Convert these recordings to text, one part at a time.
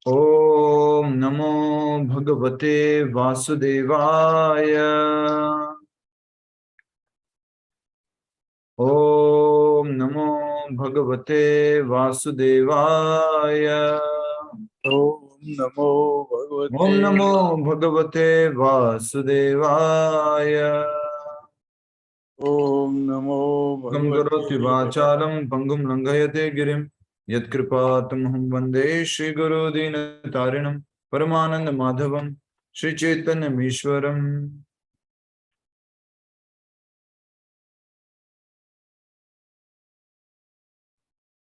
ओम नमो भगवते वासुदेवाय। ओम नमो भगवते वासुदेवाय। ओम नमो भगवते ओम नमो भगवते वासुदेवाय। ओम नमो गं करोति भगवते वाचालं पंगुं लंघयते गिरिं यत्कृपातमहं वन्दे श्रीगुरुदीनतारिणं परमानंद माधवं श्रीचैतन्यमीश्वरम्।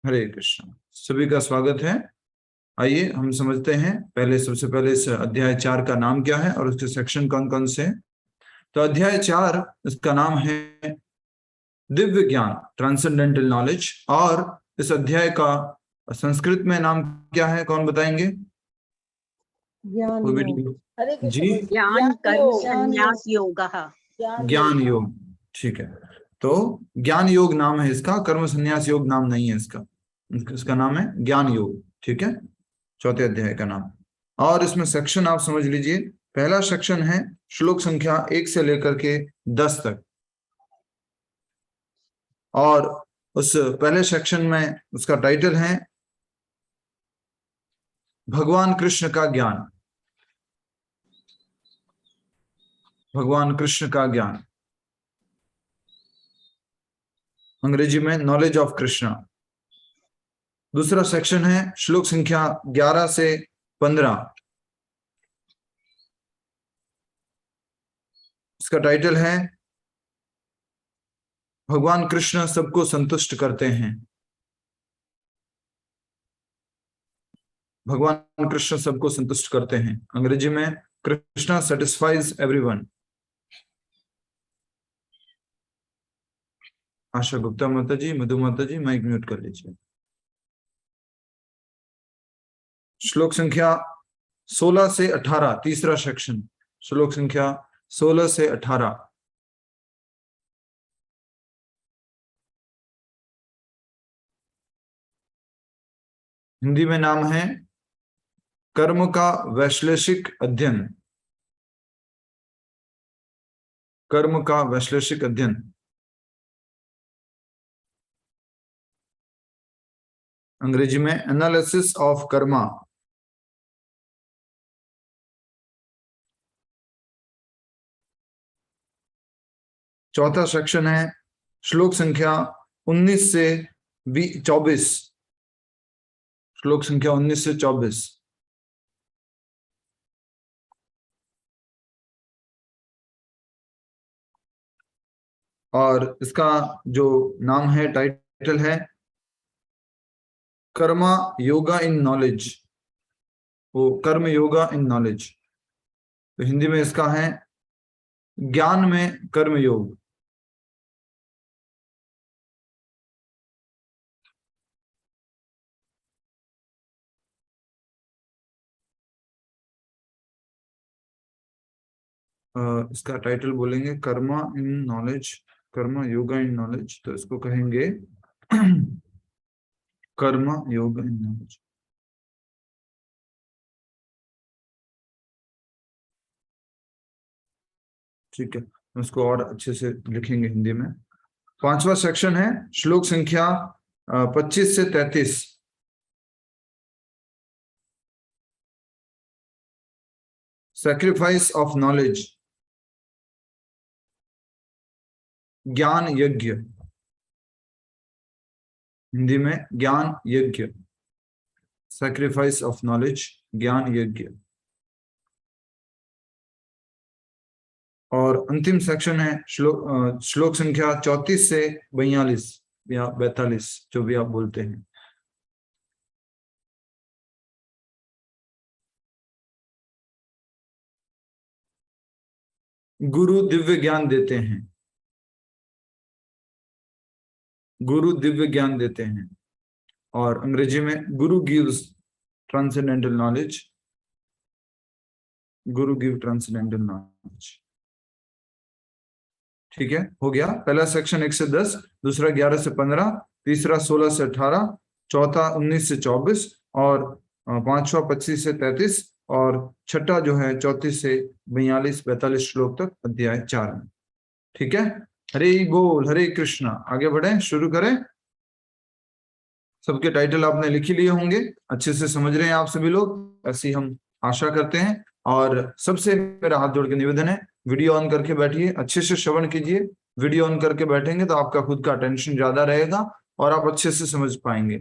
हरे कृष्ण। सभी का स्वागत है। आइए हम समझते हैं। सबसे पहले इस अध्याय 4 का नाम क्या है और उसके सेक्शन कौन कौन से हैं। तो अध्याय 4 इसका नाम है दिव्य ज्ञान, ट्रांसेंडेंटल नॉलेज। और इस अध्याय का संस्कृत में नाम क्या है, कौन बताएंगे? ज्ञान योग। जी, ज्ञान कर्म संन्यास योगः। ज्ञान योग। ठीक है, तो ज्ञान योग नाम है इसका, कर्म संन्यास योग नाम नहीं है इसका। इसका नाम है ज्ञान योग। ठीक है, चौथे अध्याय का नाम। और इसमें सेक्शन आप समझ लीजिए। पहला सेक्शन है श्लोक संख्या 1 से लेकर के 10 तक। और उस पहले सेक्शन में उसका टाइटल है भगवान कृष्ण का ज्ञान। भगवान कृष्ण का ज्ञान, अंग्रेजी में नॉलेज ऑफ कृष्णा। दूसरा सेक्शन है श्लोक संख्या 11 से 15। इसका टाइटल है भगवान कृष्ण सबको संतुष्ट करते हैं। भगवान कृष्ण सबको संतुष्ट करते हैं, अंग्रेजी में कृष्णा सेटिस्फाइज एवरीवन। आशा गुप्ता माता जी, मधु माता जी, माइक म्यूट कर लीजिए। श्लोक संख्या 16 से 18, तीसरा सेक्शन। श्लोक संख्या 16 से 18। हिंदी में नाम है कर्म का वैश्लेषिक अध्ययन। कर्म का वैश्लेषिक अध्ययन, अंग्रेजी में एनालिसिस ऑफ कर्मा। चौथा सेक्शन है श्लोक संख्या 19 से 24। श्लोक संख्या 19 से 24। और इसका जो नाम है, टाइटल है कर्मा योगा इन नॉलेज। वो कर्म योगा इन नॉलेज, तो हिंदी में इसका है ज्ञान में कर्म योग। इसका टाइटल बोलेंगे कर्मा इन नॉलेज, कर्म योगा इन नॉलेज, तो इसको कहेंगे कर्म योगा इन नॉलेज। ठीक है, उसको और अच्छे से लिखेंगे हिंदी में। पांचवा सेक्शन है श्लोक संख्या 25 से 33। सैक्रिफाइस ऑफ नॉलेज, ज्ञान यज्ञ। हिंदी में ज्ञान यज्ञ, सैक्रिफाइस ऑफ नॉलेज, ज्ञान यज्ञ। और अंतिम सेक्शन है श्लोक संख्या 34 से 42 या 42, जो भी आप बोलते हैं। गुरु दिव्य ज्ञान देते हैं। गुरु दिव्य ज्ञान देते हैं, और अंग्रेजी में गुरु गिव्स ट्रांसेंडेंटल नॉलेज। गुरु गिव ट्रांसेंडेंटल नॉलेज। ठीक है, हो गया पहला सेक्शन 1 से 10, दूसरा 11 से 15, तीसरा 16 से 18, चौथा 19 से 24 और पांचवा 25 से 33 और छठा जो है 34 से 42-42 श्लोक तक अध्याय 4 में। ठीक है, हरे बोल, हरे कृष्णा। आगे बढ़े, शुरू करें। सबके टाइटल आपने लिख ही लिए होंगे, अच्छे से समझ रहे हैं आप सभी लोग, ऐसी हम आशा करते हैं। और सबसे मेरा हाथ जोड़ के निवेदन है, वीडियो ऑन करके बैठिए, अच्छे से श्रवण कीजिए। वीडियो ऑन करके बैठेंगे तो आपका खुद का अटेंशन ज्यादा रहेगा और आप अच्छे से समझ पाएंगे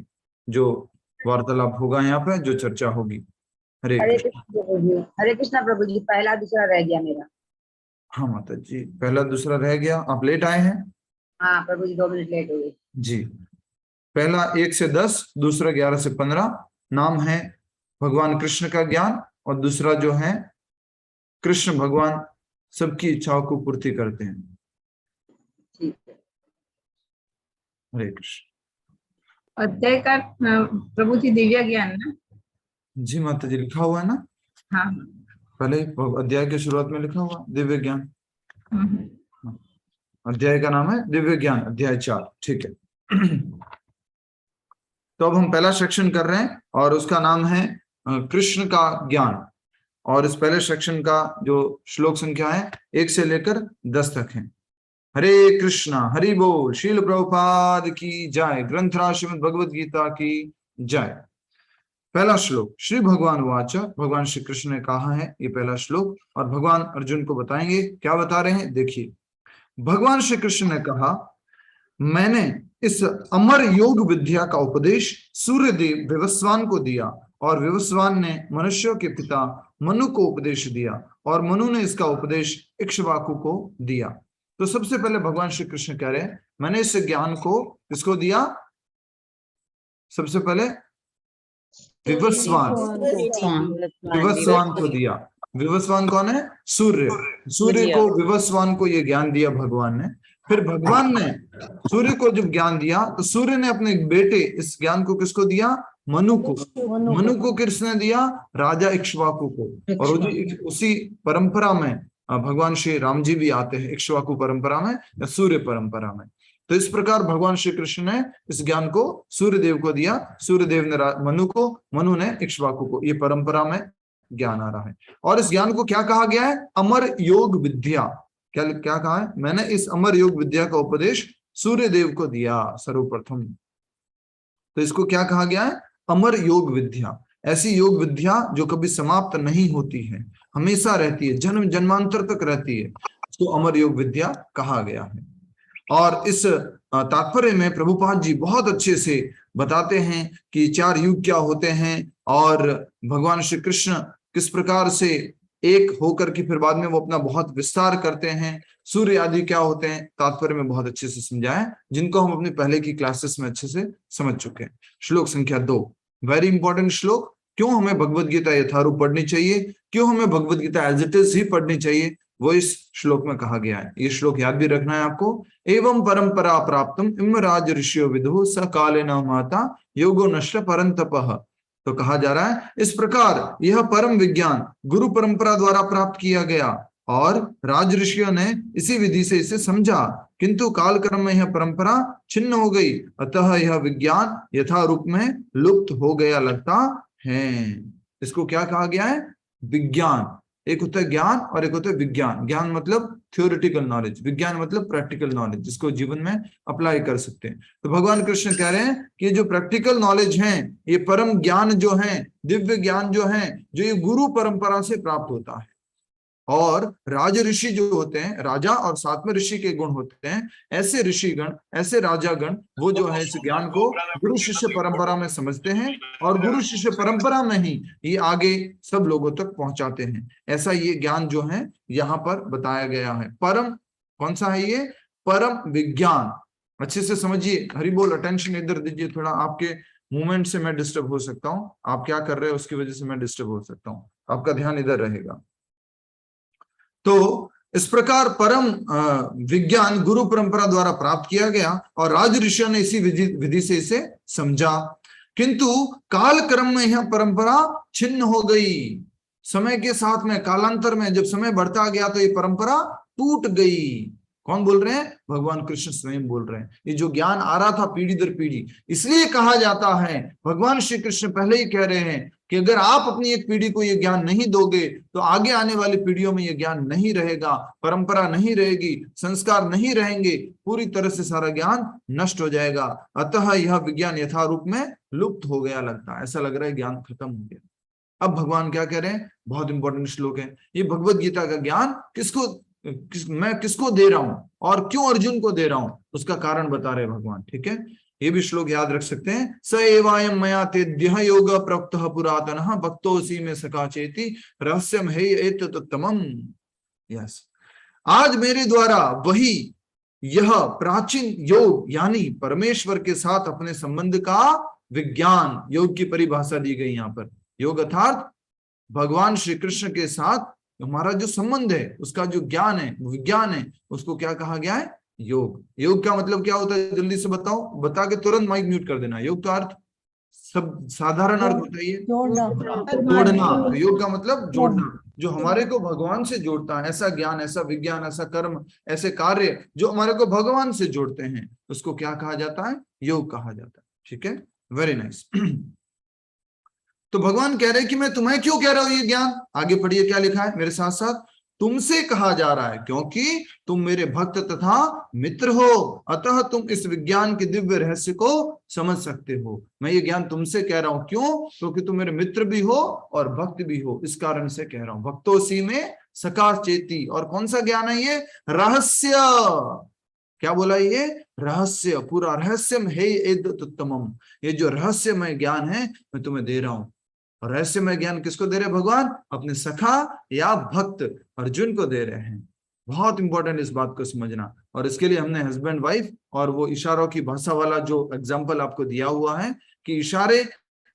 जो वार्तालाप होगा यहाँ पे, जो चर्चा होगी। हरे हरे कृष्ण। कृष्ण प्रभु जी, हरे कृष्णा प्रभु जी। पहला दूसरा रह गया मेरा। हाँ माता जी, पहला दूसरा रह गया, आप लेट आए हैं। हाँ प्रभु जी, 2 मिनट लेट हो गई जी, पहला 1 से 10, दूसरा 11 से 15। नाम है भगवान कृष्ण का ज्ञान, और दूसरा जो है कृष्ण भगवान सबकी इच्छाओं को पूर्ति करते हैं। ठीक है। हरे कृष्ण। अध्याय का प्रभु जी दिव्य ज्ञान ना। जी माता जी, लिखा हुआ है ना, हाँ। पहले अध्याय के शुरुआत में लिखा हुआ दिव्य ज्ञान। हम्म। अध्याय का नाम है दिव्य ज्ञान, अध्याय 4। ठीक है। तो अब हम पहला सेक्शन कर रहे हैं और उसका नाम है कृष्ण का ज्ञान। और इस पहले सेक्शन का जो श्लोक संख्या है 1 से लेकर 10 तक है। हरे कृष्णा, हरि बोल, श्रील प्रभुपाद की जय, ग्रंथराज श्रीमद् भगवद गीता की जय। पहला श्लोक, श्री भगवान वाचा, भगवान श्री कृष्ण ने कहा है ये पहला श्लोक, और भगवान अर्जुन को बताएंगे क्या बता रहे हैं। देखिए, भगवान श्री कृष्ण ने कहा, मैंने इस अमर योग विद्या का उपदेश सूर्यदेव विवस्वान को दिया, और विवस्वान ने मनुष्यों के पिता मनु को उपदेश दिया, और मनु ने इसका उपदेश इक्ष्वाकु को दिया। तो सबसे पहले भगवान श्री कृष्ण कह रहे हैं, मैंने इस ज्ञान को किसको दिया। सबसे पहले विवस्वान, विवस्वान को दिया। विवस्वान कौन है? सूर्य। सूर्य को, विवस्वान को ये ज्ञान दिया भगवान ने। फिर भगवान ने सूर्य को जब ज्ञान दिया तो सूर्य ने अपने बेटे इस ज्ञान को किसको दिया? मनु को। मनु को किसने दिया? राजा इक्ष्वाकु को। और उसी परंपरा में भगवान श्री राम जी भी आते हैं, इक्ष्वाकु परंपरा में या सूर्य परंपरा में। तो इस प्रकार भगवान श्री कृष्ण ने इस ज्ञान को सूर्य देव को दिया, सूर्य देव ने मनु को, मनु ने इक्ष्वाकु को। ये परंपरा में ज्ञान आ रहा है। और इस ज्ञान को क्या कहा गया है? अमर योग विद्या। क्या क्या कहा है? मैंने इस अमर योग विद्या का उपदेश सूर्य देव को दिया सर्वप्रथम। तो इसको क्या कहा गया है? अमर योग विद्या। ऐसी योग विद्या जो कभी समाप्त नहीं होती है, हमेशा रहती है, जन्म जन्मांतर तक रहती है, इसको अमर योग विद्या कहा गया है। और इस तात्पर्य में प्रभुपाद जी बहुत अच्छे से बताते हैं कि 4 युग क्या होते हैं और भगवान श्री कृष्ण किस प्रकार से एक होकर के फिर बाद में वो अपना बहुत विस्तार करते हैं। सूर्य आदि क्या होते हैं, तात्पर्य में बहुत अच्छे से समझाया, जिनको हम अपने पहले की क्लासेस में अच्छे से समझ चुके हैं। श्लोक संख्या 2, वेरी इंपॉर्टेंट श्लोक। क्यों हमें भगवद गीता यथारूप पढ़नी चाहिए, क्यों हमें Bhagavad Gita as it is ही पढ़नी चाहिए, वो इस श्लोक में कहा गया है। ये श्लोक याद भी रखना है आपको। एवं परंपरा प्राप्तम इमराज ऋषियो विदुः स कालेन माता योगो नश्य परंतपः। तो कहा जा रहा है, इस प्रकार यह परम विज्ञान गुरु परंपरा द्वारा प्राप्त किया गया और राज ऋषियों ने इसी विधि से इसे समझा, किंतु काल क्रम में यह परंपरा छिन्न हो गई, अतः यह विज्ञान यथा रूप में लुप्त हो गया लगता है। इसको क्या कहा गया है? विज्ञान। एक होता है ज्ञान और एक होता है विज्ञान। ज्ञान मतलब थ्योरेटिकल नॉलेज, विज्ञान मतलब प्रैक्टिकल नॉलेज, जिसको जीवन में अप्लाई कर सकते हैं। तो भगवान कृष्ण कह रहे हैं कि जो प्रैक्टिकल नॉलेज है, ये परम ज्ञान जो है, दिव्य ज्ञान जो है, जो ये गुरु परंपरा से प्राप्त होता है। और राज ऋषि जो होते हैं, राजा और साथ में ऋषि के गुण होते हैं, ऐसे ऋषिगण, ऐसे राजागण, वो जो है इस ज्ञान को गुरु शिष्य परंपरा में समझते हैं और गुरु शिष्य परंपरा में ही ये आगे सब लोगों तक पहुंचाते हैं। ऐसा ये ज्ञान जो है यहाँ पर बताया गया है। परम कौन सा है? ये परम विज्ञान। अच्छे से समझिए। हरि बोल। अटेंशन इधर दीजिए थोड़ा। आपके मूवमेंट से मैं डिस्टर्ब हो सकता हूँ, आप क्या कर रहे हो उसकी वजह से मैं डिस्टर्ब हो सकता हूँ, आपका ध्यान इधर रहेगा। तो इस प्रकार परम विज्ञान गुरु परंपरा द्वारा प्राप्त किया गया और राज ऋषियों ने इसी विधि से इसे समझा, किंतु काल क्रम में यह परंपरा छिन्न हो गई। समय के साथ में, कालांतर में जब समय बढ़ता गया तो ये परंपरा टूट गई। कौन बोल रहे हैं? भगवान कृष्ण स्वयं बोल रहे हैं। ये जो ज्ञान आ रहा था पीढ़ी दर पीढ़ी, इसलिए कहा जाता है, भगवान श्री कृष्ण पहले ही कह रहे हैं कि अगर आप अपनी एक पीढ़ी को ये ज्ञान नहीं दोगे तो आगे आने वाली पीढ़ियों में ये ज्ञान नहीं रहेगा, परंपरा नहीं रहेगी, संस्कार नहीं रहेंगे, पूरी तरह से सारा ज्ञान नष्ट हो जाएगा। अतः यह विज्ञान यथारूप में लुप्त हो गया लगता है, ऐसा लग रहा है ज्ञान खत्म हो गया। अब भगवान क्या कह रहे हैं, बहुत इंपॉर्टेंट श्लोक है ये, भगवत गीता का ज्ञान मैं किसको दे रहा हूं और क्यों अर्जुन को दे रहा हूं, उसका कारण बता रहे भगवान। ठीक है, ये भी श्लोक याद रख सकते हैं। स एवायम मया तेद्यः योग प्रोक्तः पुरातनः भक्तोऽसि मे सखा चेति रहस्यम है एतत्तमम्। यस, आज मेरे द्वारा वही यह प्राचीन योग यानी परमेश्वर के साथ अपने संबंध का विज्ञान, योग की परिभाषा दी गई यहाँ पर। योग अर्थात भगवान श्री कृष्ण के साथ हमारा जो संबंध है, उसका जो ज्ञान है, विज्ञान है, उसको क्या कहा गया है, योग। योग का मतलब क्या होता है, जल्दी से बताओ, बता के तुरंत माइक म्यूट कर देना। योग का अर्थ सब साधारण अर्थ बताइए। जोड़ना। योग का मतलब जोड़ना, जो हमारे को भगवान से जोड़ता है, ऐसा ज्ञान, ऐसा विज्ञान, ऐसा कर्म, ऐसे कार्य जो हमारे को भगवान से जोड़ते हैं, उसको क्या कहा जाता है, योग कहा जाता है। ठीक है, वेरी नाइस। तो भगवान कह रहे हैं कि मैं तुम्हें क्यों कह रहा हूं ये ज्ञान, आगे पढ़िए क्या लिखा है मेरे साथ साथ। तुमसे कहा जा रहा है क्योंकि तुम मेरे भक्त तथा मित्र हो, अतः तुम इस विज्ञान के दिव्य रहस्य को समझ सकते हो। मैं ये ज्ञान तुमसे कह रहा हूं, क्यों, क्योंकि तुम मेरे मित्र भी हो और भक्त भी हो, इस कारण से कह रहा हूं। भक्तोऽसि में सखा चेति। और कौन सा ज्ञान है ये, रहस्य। क्या बोला ये, रहस्य, पूरा रहस्यम है एतत्तमम्। ये जो रहस्यमय ज्ञान है मैं तुम्हें दे रहा हूं। और रहस्यमय ज्ञान किसको दे रहे भगवान, अपने सखा या भक्त अर्जुन को दे रहे हैं। बहुत इंपॉर्टेंट इस बात को समझना। और इसके लिए हमने हस्बैंड वाइफ और वो इशारों की भाषा वाला जो एग्जाम्पल आपको दिया हुआ है कि इशारे,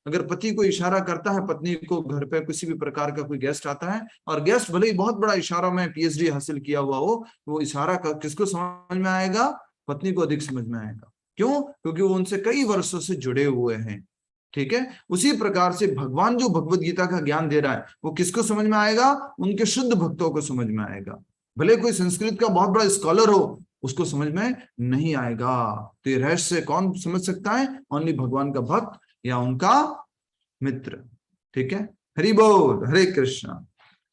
अगर पति को इशारा करता है पत्नी को, घर पे किसी भी प्रकार का कोई गेस्ट आता है और गेस्ट भले ही बहुत बड़ा इशारा में पीएचडी हासिल किया हुआ हो, वो इशारा किसको समझ में आएगा, पत्नी को अधिक समझ में आएगा। क्यों, क्योंकि वो उनसे कई वर्षों से जुड़े हुए हैं। ठीक है, उसी प्रकार से भगवान जो भगवत गीता का ज्ञान दे रहा है वो किसको समझ में आएगा, उनके शुद्ध भक्तों को समझ में आएगा। भले कोई संस्कृत का बहुत बड़ा स्कॉलर हो, उसको समझ में नहीं आएगा। तो ये रहस्य कौन समझ सकता है, ओनली भगवान का भक्त या उनका मित्र। ठीक है, हरि बोल, हरे कृष्णा।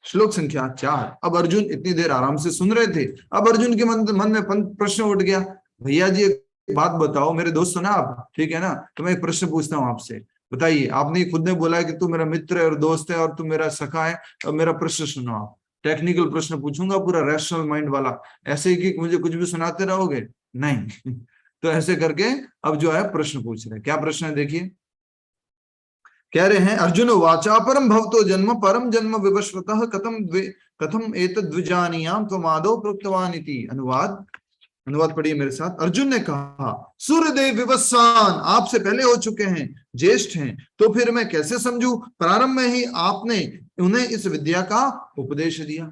श्लोक संख्या 4। अब अर्जुन इतनी देर आराम से सुन रहे थे, अब अर्जुन के मन में प्रश्न उठ गया, भैया जी बात बताओ, मेरे दोस्त हो ना आप, ठीक है ना, तो मैं एक प्रश्न पूछता हूँ आपसे, बताइए। आपने खुद ने बोला है कि तू मेरा मित्र है और दोस्त है और तू मेरा सखा है, और मेरा प्रश्न सुनो आप। टेक्निकल प्रश्न पूछूंगा, पूरा रैशनल माइंड वाला, ऐसे ही कि मुझे कुछ भी सुनाते रहोगे, नहीं। तो ऐसे करके अब जो है प्रश्न पूछ रहे हैं। क्या प्रश्न है देखिए, कह रहे हैं अर्जुन वाचा परम भवतो जन्म परम जन्म विवस्वतः कथम एतद्विजानीयाम त्वमादौ प्रोक्तवान इति। अनुवाद पढ़िए मेरे साथ। अर्जुन ने कहा, सूर्यदेव विवस्वान, आपसे पहले हो चुके हैं, ज्येष्ठ हैं, तो फिर मैं कैसे समझूं, प्रारंभ में ही आपने उन्हें इस विद्या का उपदेश दिया।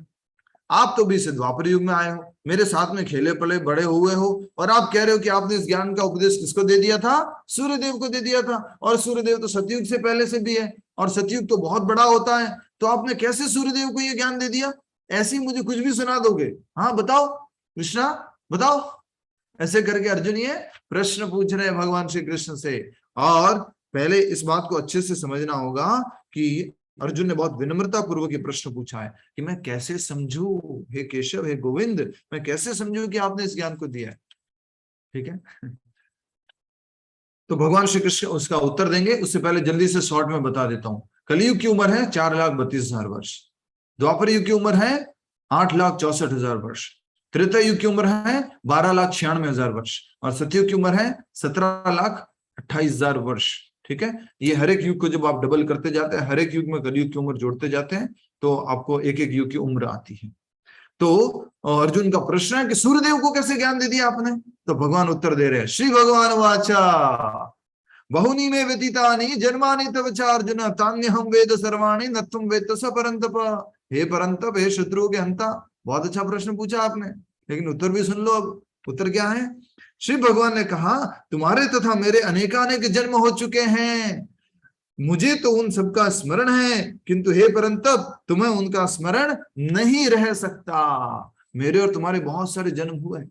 आप तो भी इस द्वापर युग में आए हो, मेरे साथ में खेले पले बड़े हुए हो, और आप कह रहे हो कि आपने इस ज्ञान का उपदेश किसको दे दिया था, सूर्यदेव को दे दिया था। और सूर्यदेव तो सतयुग से पहले से भी है, और सतयुग तो बहुत बड़ा होता है, तो आपने कैसे सूर्यदेव को ये ज्ञान दे दिया। ऐसे ही मुझे कुछ भी सुना दोगे, हाँ बताओ कृष्णा बताओ। ऐसे करके अर्जुन ये प्रश्न पूछ रहे हैं भगवान श्री कृष्ण से। और पहले इस बात को अच्छे से समझना होगा कि अर्जुन ने बहुत विनम्रता पूर्वक ये प्रश्न पूछा है कि मैं कैसे समझूं, हे केशव, हे गोविंद, मैं कैसे समझूं कि आपने इस ज्ञान को दिया है। ठीक है, तो भगवान श्री कृष्ण उसका उत्तर देंगे। उससे पहले जल्दी से शॉर्ट में बता देता हूं। कलयुग की उम्र है 4,32,000 वर्ष, द्वापर युग की उम्र है 8,64,000 वर्ष, त्रेता युग की उम्र है 12,96,000 वर्ष, और सतयुग की उम्र है 17,28,000 वर्ष। ठीक है, ये हर एक युग को जब आप डबल करते जाते हैं, हर एक युग में कलयुग की उम्र जोड़ते जाते हैं, तो आपको एक एक युग की उम्र आती है। तो अर्जुन का प्रश्न है कि सूर्यदेव को कैसे ज्ञान दे दिया आपने। तो भगवान उत्तर दे रहे हैं, श्री भगवान वाचा बहुनी में व्यतीतानि जन्मानि तव च अर्जुन तान्यहं वेद सर्वाणि न त्वं वेत्तस परन्तप। हे परंतप, हे शत्रु के हंता, बहुत अच्छा प्रश्न पूछा आपने, लेकिन उत्तर भी सुन लो। अब उत्तर क्या है, श्री भगवान ने कहा, तुम्हारे तथा मेरे अनेकानेक जन्म हो चुके हैं, मुझे तो उन सबका स्मरण है, किंतु हे परंतप तुम्हें उनका स्मरण नहीं रह सकता। मेरे और तुम्हारे बहुत सारे जन्म हुए,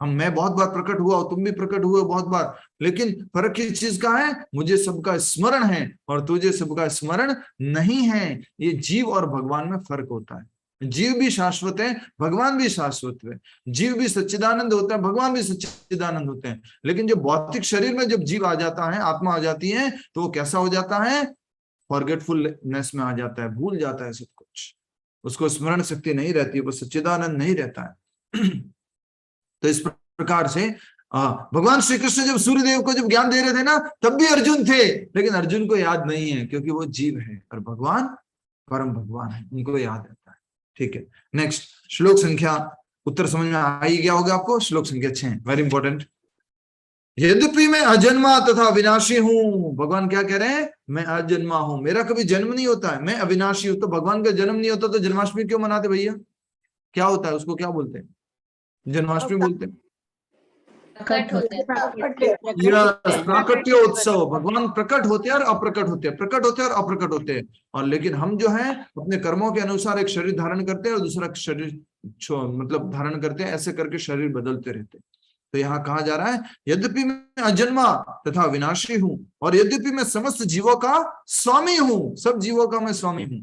मैं बहुत बार प्रकट हुआ, तुम भी प्रकट हुए बहुत बार, लेकिन फर्क किस चीज का है? मुझे सबका स्मरण है और तुझे सबका स्मरण नहीं है। ये जीव और भगवान में फर्क होता है। जीव भी शाश्वत है, भगवान भी शाश्वत है। जीव भी सच्चिदानंद होता है, भगवान भी सच्चिदानंद होते हैं। लेकिन जो भौतिक शरीर में जब जीव आ जाता है, आत्मा आ जाती है, तो वो कैसा हो जाता है? फॉरगेटफुलनेस में आ जाता है, भूल जाता है सब कुछ, उसको स्मरण शक्ति नहीं रहती, वो सच्चिदानंद नहीं रहता है। तो इस प्रकार से भगवान श्री कृष्ण जब सूर्यदेव को जब ज्ञान दे रहे थे ना, तब भी अर्जुन थे, लेकिन अर्जुन को याद नहीं है, क्योंकि वो जीव है और भगवान परम भगवान है, उनको याद रहता है। ठीक है, नेक्स्ट श्लोक संख्या, उत्तर समझ में आ ही गया होगा आपको। श्लोक संख्या 6 वेरी इंपॉर्टेंट। यद्यपि मैं अजन्मा तथा अविनाशी हूं, भगवान क्या कह रहे हैं? मैं अजन्मा हूं, मेरा कभी जन्म नहीं होता है, मैं अविनाशी हूं। तो भगवान का जन्म नहीं होता तो जन्माष्टमी क्यों मनाते भैया? क्या होता है उसको, क्या बोलते हैं? जन्माष्टमी बोलते हैं प्राकट्योत्सव। भगवान प्रकट होते हैं और अप्रकट होते हैं, प्रकट होते हैं और अप्रकट होते हैं। और लेकिन हम जो है अपने कर्मों के अनुसार एक शरीर धारण करते हैं और दूसरा शरीर मतलब धारण करते हैं, ऐसे करके शरीर बदलते रहते हैं। तो यहाँ कहा जा रहा है, यद्यपि मैं अजन्मा तथा विनाशी हूं और यद्यपि मैं समस्त जीवों का स्वामी हूं, सब जीवों का मैं स्वामी हूं,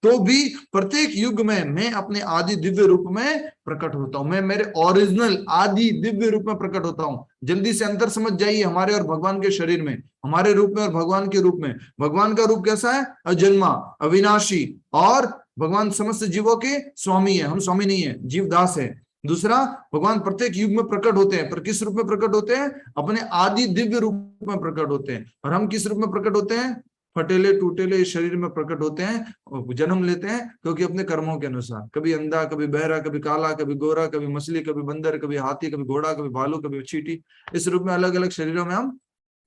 तो भी प्रत्येक युग में मैं अपने आदि दिव्य रूप में प्रकट होता हूं। मैं मेरे ओरिजिनल आदि दिव्य रूप में प्रकट होता हूं। जल्दी से अंतर समझ जाइए हमारे और भगवान के शरीर में, हमारे रूप में और भगवान के रूप में। भगवान का रूप कैसा है? अजन्मा, अविनाशी, और भगवान समस्त जीवों के स्वामी है, हम स्वामी नहीं है, जीवदास है। दूसरा, भगवान प्रत्येक युग में प्रकट होते हैं, पर किस रूप में प्रकट होते हैं? अपने आदि दिव्य रूप में प्रकट होते हैं। और हम किस रूप में प्रकट होते हैं? फटेले टूटेले शरीर में प्रकट होते हैं और जन्म लेते हैं, क्योंकि अपने कर्मों के अनुसार, कभी अंधा, कभी बहरा, कभी काला, कभी गोरा, कभी मछली, कभी बंदर, कभी हाथी, कभी घोड़ा, कभी भालू, कभी चींटी। इस रूप में अलग अलग शरीरों में हम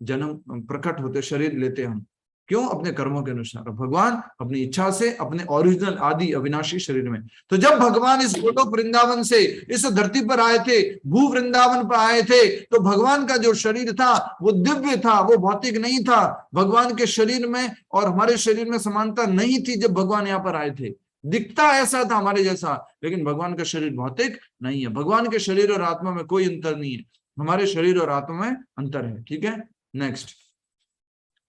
जन्म प्रकट होते, शरीर लेते हैं हम। क्यों? अपने कर्मों के अनुसार। भगवान अपनी इच्छा से अपने ओरिजिनल आदि अविनाशी शरीर में। तो जब भगवान इस गोलोक वृंदावन से इस धरती पर आए थे, भू वृंदावन पर आए थे, तो भगवान का जो शरीर था वो दिव्य था, वो भौतिक नहीं था। भगवान के शरीर में और हमारे शरीर में समानता नहीं थी जब भगवान यहाँ पर आए थे। दिखता ऐसा था हमारे जैसा, लेकिन भगवान का शरीर भौतिक नहीं है। भगवान के शरीर और आत्मा में कोई अंतर नहीं है, हमारे शरीर और आत्मा में अंतर है। ठीक है, नेक्स्ट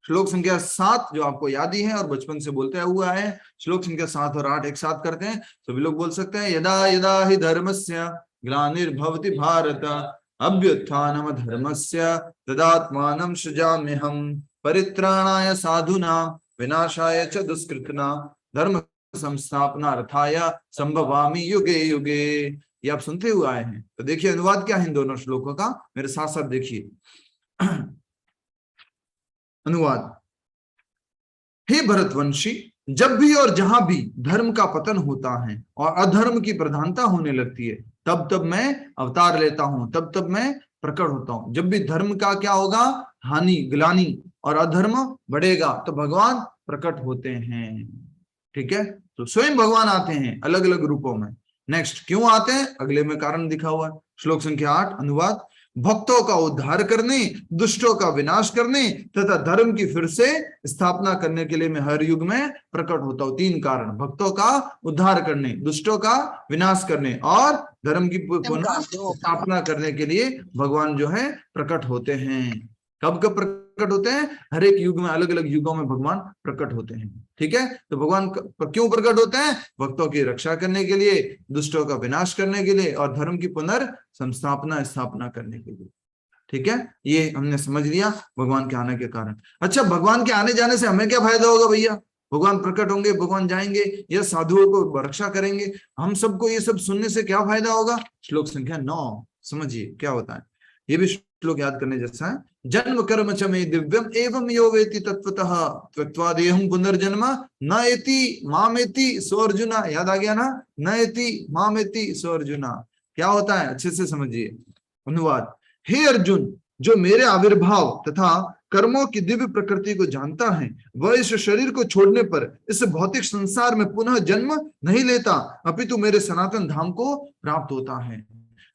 श्लोक संख्या 7, जो आपको याद ही है और बचपन से बोलते हुआ है। श्लोक संख्या 7 और 8 एक साथ करते हैं, सभी लोग बोल सकते हैं। यदा यदा हि धर्मस्य ग्लानिर्भवति भारत अभ्युत्थानम धर्मस्य तदात्मानं सृजाम्यहम् परित्राणाय साधूनां विनाशाय च दुष्कृतिनां धर्म संस्थापनार्थाय संभवामि युगे युगे। ये आप सुनते हुए आए हैं। तो देखिए अनुवाद क्या है इन दोनों श्लोकों का, मेरे साथ साथ देखिए। अनुवाद। हे भरतवंशी, जब भी और जहां भी धर्म का पतन होता है और अधर्म की प्रधानता होने लगती है, तब तब मैं अवतार लेता हूं, तब तब मैं प्रकट होता हूं। जब भी धर्म का क्या होगा? हानि, ग्लानि, और अधर्म बढ़ेगा, तो भगवान प्रकट होते हैं। ठीक है, तो स्वयं भगवान आते हैं अलग अलग रूपों में। नेक्स्ट, क्यों आते हैं? अगले में कारण दिखा हुआ है। श्लोक संख्या 8 अनुवाद। भक्तों का उद्धार करने, दुष्टों का विनाश करने तथा धर्म की फिर से स्थापना करने के लिए मैं हर युग में प्रकट होता हूं। 3 कारण, भक्तों का उद्धार करने, दुष्टों का विनाश करने और धर्म की पुनः स्थापना करने के लिए भगवान जो है प्रकट होते हैं। कब कब प्रकट होते हैं? हर एक युग में, अलग अलग युगों में भगवान प्रकट होते हैं। ठीक है, तो भगवान क्यों प्रकट होते हैं? भक्तों की रक्षा करने के लिए, दुष्टों का विनाश करने के लिए और धर्म की पुनर्संस्थापना स्थापना करने के लिए। ठीक है, ये हमने समझ लिया भगवान के आने के कारण। अच्छा, भगवान के आने जाने से हमें क्या फायदा होगा भैया? भगवान प्रकट होंगे, भगवान जाएंगे, या साधुओं को रक्षा करेंगे, हम सबको ये सब सुनने से क्या फायदा होगा? श्लोक संख्या 9 समझिए क्या होता है, ये भी श्लोक याद करने जैसा है। जन्म कर्म च मे दिव्यम एवं यो वेति तत्वतः त्यक्त्वा देहं पुनर्जन्म न एति मामेति सो अर्जुना। याद आ गया ना? न एति मामेति सो अर्जुना। क्या होता है? अच्छे से समझिए। अनुवाद। हे अर्जुन, जो मेरे आविर्भाव तथा कर्मों की दिव्य प्रकृति को जानता है, वह इस शरीर को छोड़ने पर इस भौतिक संसार में पुनः जन्म नहीं लेता, अपितु मेरे सनातन धाम को प्राप्त होता है।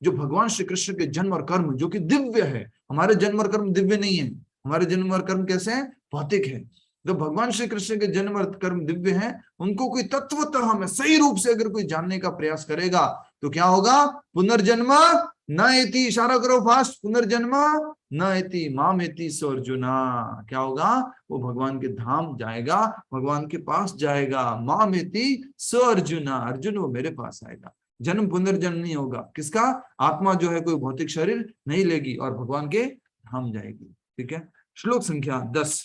जो भगवान श्री कृष्ण के जन्म और कर्म जो कि दिव्य है, हमारे जन्म और कर्म दिव्य नहीं है, हमारे जन्म और कर्म कैसे हैं? भौतिक है। तो भगवान श्री कृष्ण के जन्म और कर्म दिव्य हैं, उनको कोई तत्वतः में सही रूप से अगर कोई जानने का प्रयास करेगा तो क्या होगा? पुनर्जन्म न इति, इशारा करो फास्ट, पुनर्जन्म न इति माम इति सो अर्जुना। क्या होगा? वो भगवान के धाम जाएगा, भगवान के पास जाएगा। माम इति सो अर्जुना, अर्जुन वो मेरे पास आएगा। जन्म पुनर्जन्म नहीं होगा। किसका? आत्मा जो है कोई भौतिक शरीर नहीं लेगी और भगवान के धाम जाएगी। ठीक है, श्लोक संख्या 10।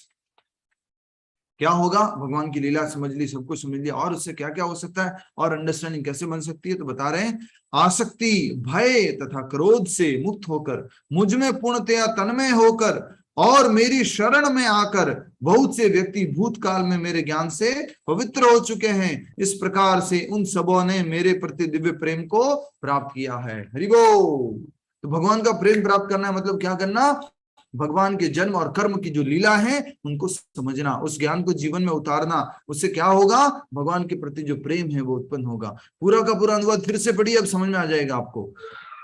क्या होगा? भगवान की लीला समझ ली, सब कुछ समझ लिया, और उससे क्या क्या हो सकता है और अंडरस्टैंडिंग कैसे बन सकती है, तो बता रहे हैं आसक्ति, भय तथा क्रोध से मुक्त होकर, मुझ में पूर्णतया तन्मय होकर और मेरी शरण में आकर बहुत से व्यक्ति भूतकाल में मेरे ज्ञान से पवित्र हो चुके हैं। इस प्रकार से उन सबों ने मेरे प्रति दिव्य प्रेम को प्राप्त किया है। हरि बोल। तो भगवान का प्रेम प्राप्त करना है मतलब क्या करना? भगवान के जन्म और कर्म की जो लीला है उनको समझना, उस ज्ञान को जीवन में उतारना। उससे क्या होगा? भगवान के प्रति जो प्रेम है वो उत्पन्न होगा। पूरा का पूरा अनुवाद फिर से पढ़िए, अब समझ में आ जाएगा आपको।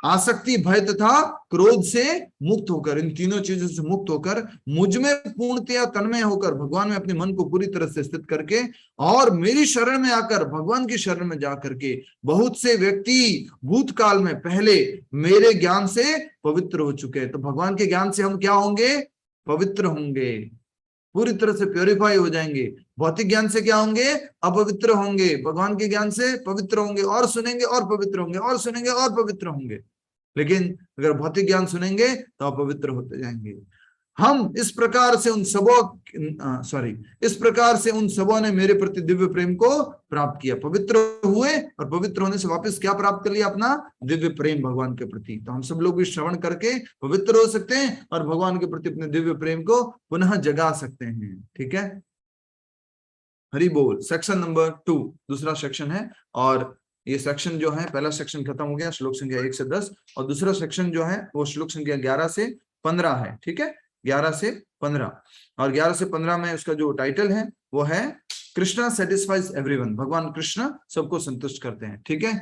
आसक्ति, भय तथा क्रोध से मुक्त होकर, इन तीनों चीजों से मुक्त होकर, मुझ में पूर्णतया तन्मय होकर, भगवान में अपने मन को पूरी तरह से स्थित करके, और मेरी शरण में आकर, भगवान की शरण में जा करके बहुत से व्यक्ति भूतकाल में पहले मेरे ज्ञान से पवित्र हो चुके हैं। तो भगवान के ज्ञान से हम क्या होंगे? पवित्र होंगे, पूरी तरह से प्योरीफाई हो जाएंगे। भौतिक ज्ञान से क्या होंगे? अपवित्र होंगे। भगवान के ज्ञान से पवित्र होंगे, और सुनेंगे और पवित्र होंगे, और सुनेंगे और पवित्र होंगे। लेकिन अगर भौतिक ज्ञान सुनेंगे तो अपवित्र होते जाएंगे। हम इस प्रकार से उन सबों ने मेरे प्रति दिव्य प्रेम को प्राप्त किया, पवित्र हुए, और पवित्र होने से वापस क्या प्राप्त कर लिया? अपना दिव्य प्रेम भगवान के प्रति। तो हम सब लोग भी श्रवण करके पवित्र हो सकते हैं और भगवान के प्रति अपने दिव्य प्रेम को पुनः जगा सकते हैं। ठीक है, हरि बोल। सेक्शन नंबर 2 दूसरा सेक्शन है, और ये सेक्शन जो है, पहला सेक्शन खत्म हो गया श्लोक संख्या 1 से 10, और दूसरा सेक्शन जो है वो श्लोक संख्या 11 से 15 है। ठीक है, 11 से 15, और 11 से 15 में उसका जो टाइटल है वो है कृष्णा सेटिस्फाइज एवरीवन, भगवान कृष्ण सबको संतुष्ट करते हैं। ठीक है,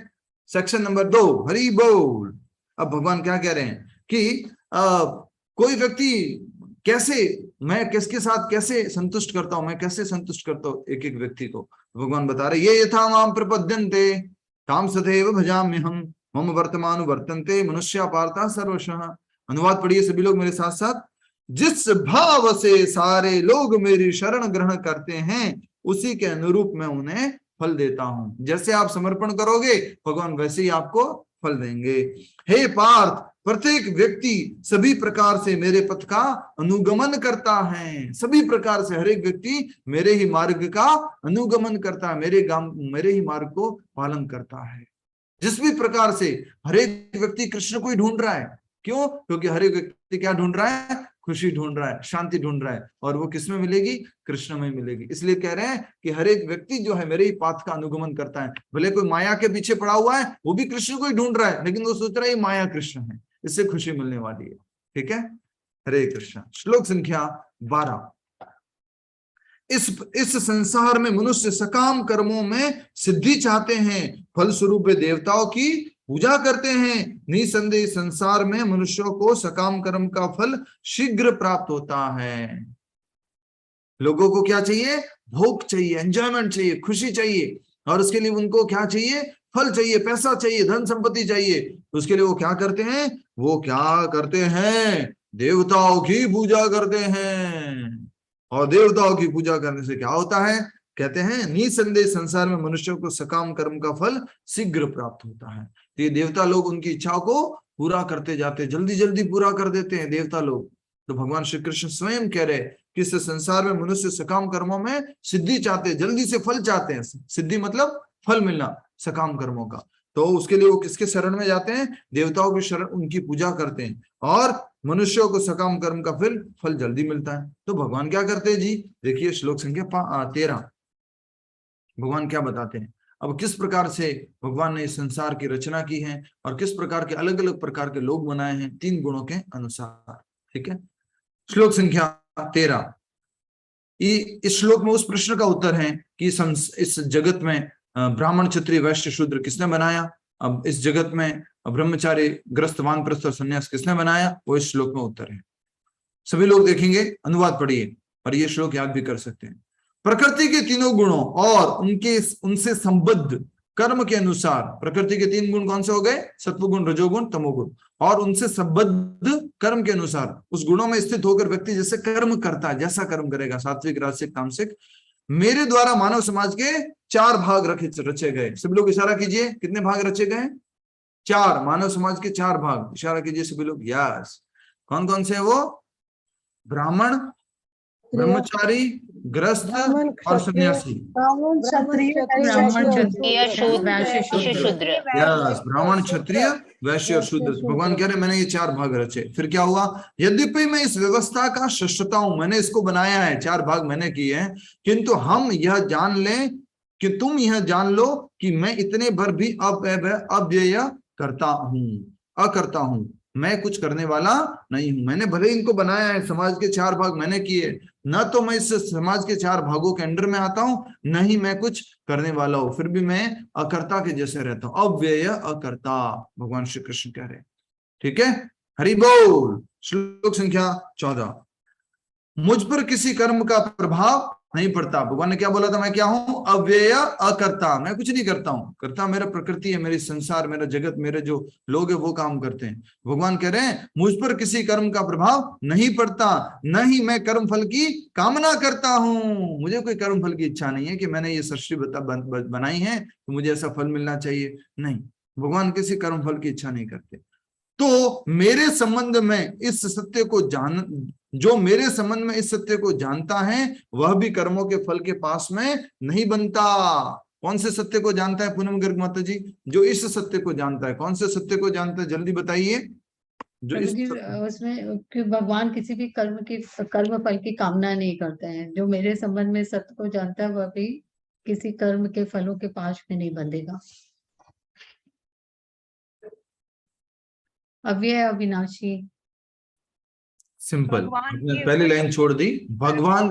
सेक्शन नंबर 2, हरि बोल। अब भगवान क्या कह रहे हैं कि कोई व्यक्ति कैसे, मैं किसके साथ कैसे संतुष्ट करता हूं, मैं कैसे संतुष्ट करता हूं एक एक व्यक्ति को। भगवान बता रहे, ये यथा माम प्रपद्यन्ते ताम सदैव भजाम्यहम् मम वर्तमान वर्तन्ते मनुष्या पार्था सर्वशः। अनुवाद पढ़िए सभी लोग मेरे साथ साथ। जिस भाव से सारे लोग मेरी शरण ग्रहण करते हैं उसी के अनुरूप मैं उन्हें फल देता हूं। जैसे आप समर्पण करोगे भगवान वैसे ही आपको फल देंगे। हे पार्थ, प्रत्येक व्यक्ति सभी प्रकार से मेरे पथ का अनुगमन करता है, सभी प्रकार से हर एक व्यक्ति मेरे ही मार्ग का अनुगमन करता है, मेरे ही मार्ग को पालन करता है। जिस भी प्रकार से हर एक व्यक्ति कृष्ण को ही ढूंढ रहा है। क्यों? क्योंकि हर एक व्यक्ति क्या ढूंढ रहा है? खुशी ढूंढ रहा है, शांति ढूंढ रहा है, और वो किस में मिलेगी? कृष्ण में मिलेगी। इसलिए कह रहे हैं कि हर एक व्यक्ति जो है मेरे ही पाथ का अनुगमन करता है। भले कोई माया के पीछे पड़ा हुआ है, वो भी कृष्ण को ही ढूंढ रहा है, लेकिन वो सोच रहा है ये माया कृष्ण है, इससे खुशी मिलने वाली है। ठीक है, हरे कृष्ण। श्लोक संख्या 12। इस संसार में मनुष्य सकाम कर्मों में सिद्धि चाहते हैं, फलस्वरूप देवताओं की पूजा करते हैं। निसंदेह संसार में मनुष्यों को सकाम कर्म का फल शीघ्र प्राप्त होता है। लोगों को क्या चाहिए? भोग चाहिए, एंजॉयमेंट चाहिए, खुशी चाहिए, और उसके लिए उनको क्या चाहिए? फल चाहिए, पैसा चाहिए, धन संपत्ति चाहिए। उसके लिए वो क्या करते हैं? वो क्या करते हैं? देवताओं की पूजा करते हैं। और देवताओं की पूजा करने से क्या होता है? कहते हैं निसंदेह संसार में मनुष्यों को सकाम कर्म का फल शीघ्र प्राप्त होता है। तो ये देवता लोग उनकी इच्छाओं को पूरा करते जाते हैं, जल्दी जल्दी पूरा कर देते हैं देवता लोग। तो भगवान श्री कृष्ण स्वयं कह रहे कि इस संसार में मनुष्य सकाम कर्मों में सिद्धि चाहते हैं, जल्दी से फल चाहते हैं। सिद्धि मतलब फल मिलना सकाम कर्मों का। तो उसके लिए वो किसके शरण में जाते हैं? देवताओं की शरण, उनकी पूजा करते हैं, और मनुष्यों को सकाम कर्म का फल जल्दी मिलता है। तो भगवान क्या करते हैं जी? देखिए श्लोक संख्या 13 भगवान क्या बताते हैं। अब किस प्रकार से भगवान ने इस संसार की रचना की है और किस प्रकार के अलग अलग प्रकार के लोग बनाए हैं 3 गुणों के अनुसार। ठीक है, श्लोक संख्या 13। इस श्लोक में उस प्रश्न का उत्तर है कि इस जगत में ब्राह्मण क्षत्रिय वैश्य शूद्र किसने बनाया। अब इस जगत में ब्रह्मचारी ग्रस्त वानप्रस्थ और संन्यास किसने बनाया, वो इस श्लोक में उत्तर है। सभी लोग देखेंगे, अनुवाद पढ़िए और ये श्लोक याद भी कर सकते हैं। प्रकृति के तीनों गुणों और उनसे संबद्ध कर्म के अनुसार। प्रकृति के 3 गुण कौन से हो गए? सत्वगुण, रजोगुण, तमोगुण। और उनसे संबद्ध कर्म के अनुसार उस गुणों में स्थित होकर व्यक्ति जैसे कर्म करता है, जैसा कर्म करेगा, सात्विक, राजसिक, तामसिक। मेरे द्वारा मानव समाज के 4 भाग रचे गए। सभी लोग इशारा कीजिए, कितने भाग रचे गए? 4। मानव समाज के 4 भाग, इशारा कीजिए सभी लोग। यस, कौन कौन से है वो? ब्राह्मण, ब्रह्मचारी, गृहस्थ ब्राह्मण, और क्षत्रिय, सन्यासी। ब्राह्मण, क्षत्रिय, ब्राह्मण, वैश्य और क्षत्रिय, शूद्र। वैश्य, शूद्र। यस, ब्राह्मण, क्षत्रिय, वैश्य और शूद्र। भगवान कह रहे मैंने ये 4 भाग रचे। फिर क्या हुआ? यद्यपि मैं इस व्यवस्था का सृष्टा हूं, मैंने इसको बनाया है, 4 भाग मैंने किए हैं, किंतु हम यह जान लें कि तुम यह जान लो कि मैं इतने भर भी अव्यय करता हूं, मैं कुछ करने वाला नहीं हूं। मैंने भले इनको बनाया है, समाज के 4 भाग मैंने किए, न तो मैं इस समाज के 4 भागों के अंडर में आता हूं, न ही मैं कुछ करने वाला हूं, फिर भी मैं अकर्ता के जैसे रहता हूं। अव्यय अकर्ता, भगवान श्री कृष्ण कह रहे। ठीक है, हरि बोल। श्लोक संख्या 14। मुझ पर किसी कर्म का प्रभाव नहीं पड़ता। भगवान ने क्या बोला था? मैं क्या हूं? अव्यय अकर्ता, मैं कुछ नहीं करता हूं। करता मेरा प्रकृति है, मेरी संसार, मेरा जगत, मेरे जो लोग है वो काम करते हैं। भगवान कह रहे हैं मुझ पर किसी कर्म का प्रभाव नहीं पड़ता, न ही मैं कर्म फल की कामना करता हूं। मुझे कोई कर्म फल की इच्छा नहीं है कि मैंने ये सृष्टि बनाई है तो मुझे ऐसा फल मिलना चाहिए, नहीं। भगवान किसी कर्म फल की इच्छा नहीं करते। तो मेरे संबंध में इस सत्य को जो मेरे संबंध में इस सत्य को जानता है वह भी कर्मों के फल के पास में नहीं बनता। कौन से सत्य को जानता है पूनम गर्ग माता जी? जो इस सत्य को जानता है। कौन से सत्य को जानता है? जल्दी बताइए। जो इस उसमें कि भगवान किसी भी कर्म फल की कामना नहीं करते हैं। जो मेरे संबंध में सत्य को जानता है वह भी किसी कर्म के फलों के पास में नहीं बंधेगा। अव्यय अविनाशी। सिंपल, पहली लाइन छोड़ दी। भगवान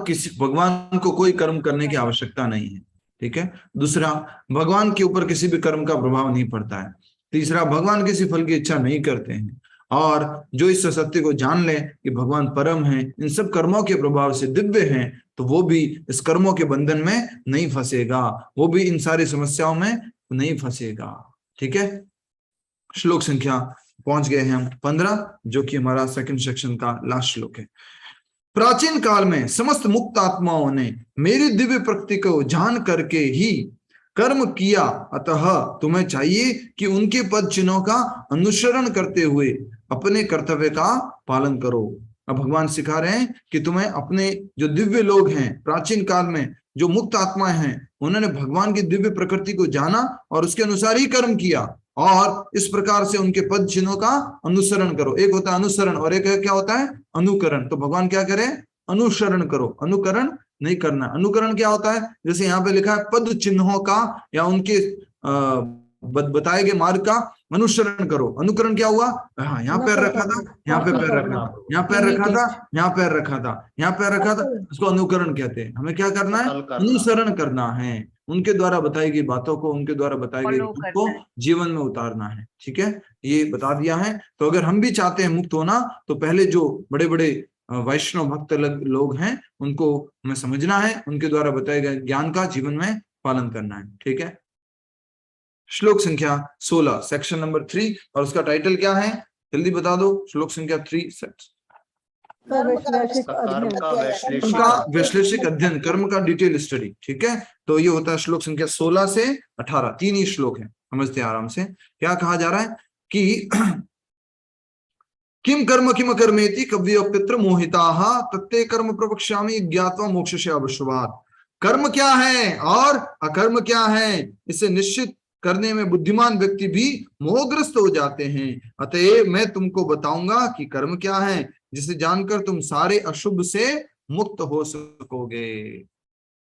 को कोई कर्म करने की आवश्यकता नहीं है। ठीक है। दूसरा, भगवान के ऊपर किसी भी कर्म का प्रभाव नहीं पड़ता है। तीसरा, भगवान किसी फल की इच्छा नहीं करते हैं। और जो इस सत्य को जान ले कि भगवान परम है, इन सब कर्मों के प्रभाव से दिव्य हैं, तो वो भी इस कर्मों के बंधन में नहीं फंसेगा, वो भी इन सारी समस्याओं में नहीं फंसेगा। ठीक है। श्लोक संख्या पहुंच गए हैं हम 15, जो कि हमारा सेकंड सेक्शन का लास्ट श्लोक है। प्राचीन काल में समस्त मुक्त आत्माओं ने मेरी दिव्य प्रकृति को जान करके ही कर्म किया, अतः तुम्हें चाहिए कि उनके पद चिन्हों का अनुसरण करते हुए अपने कर्तव्य का पालन करो। अब भगवान सिखा रहे हैं कि तुम्हें अपने जो दिव्य लोग हैं, प्राचीन काल में जो मुक्त आत्माएं हैं, उन्होंने भगवान की दिव्य प्रकृति को जाना और उसके अनुसार ही कर्म किया, और इस प्रकार से उनके पद चिन्हों का अनुसरण करो। एक होता है अनुसरण और एक क्या होता है? अनुकरण। तो भगवान क्या करें? अनुसरण करो, अनुकरण नहीं करना। अनुकरण क्या होता है? जैसे यहाँ पे लिखा है पद चिन्हों का या उनके बताए गए मार्ग का अनुसरण करो। अनुकरण क्या हुआ? हाँ, यहाँ पैर रखा था, यहाँ पे पैर रखा था, यहाँ पैर रखा था, यहाँ पैर रखा था, यहाँ पैर रखा था, उसको अनुकरण कहते हैं। हमें क्या करना है? अनुसरण करना है। उनके द्वारा बताई गई बातों को, उनके द्वारा बताई गई को जीवन में उतारना है। ठीक है, ये बता दिया है। तो अगर हम भी चाहते हैं मुक्त होना, तो पहले जो बड़े बड़े वैष्णव भक्त लोग हैं उनको हमें समझना है, उनके द्वारा बताए गए ज्ञान का जीवन में पालन करना है। ठीक है। श्लोक संख्या 16, सेक्शन नंबर 3, और उसका टाइटल क्या है? जल्दी बता दो। श्लोक संख्या 3 उनका वैश्लेषिक अध्ययन, कर्म का डिटेल स्टडी। ठीक है। तो ये होता है श्लोक संख्या 16 से 18, 3 ही श्लोक है, समझते हैं आराम से। क्या कहा जा रहा है कि किम कर्म किम कर्मेति कव्यो पितृ मोहिताः तत्ते कर्म प्रवक्ष्यामि ज्ञात्वा मोक्षस्य अवश्यवात्। कर्म क्या है और अकर्म क्या है, इसे निश्चित करने में बुद्धिमान व्यक्ति भी मोहग्रस्त हो जाते हैं। अतएव मैं तुमको बताऊंगा कि कर्म क्या है, जिसे जानकर तुम सारे अशुभ से मुक्त हो सकोगे।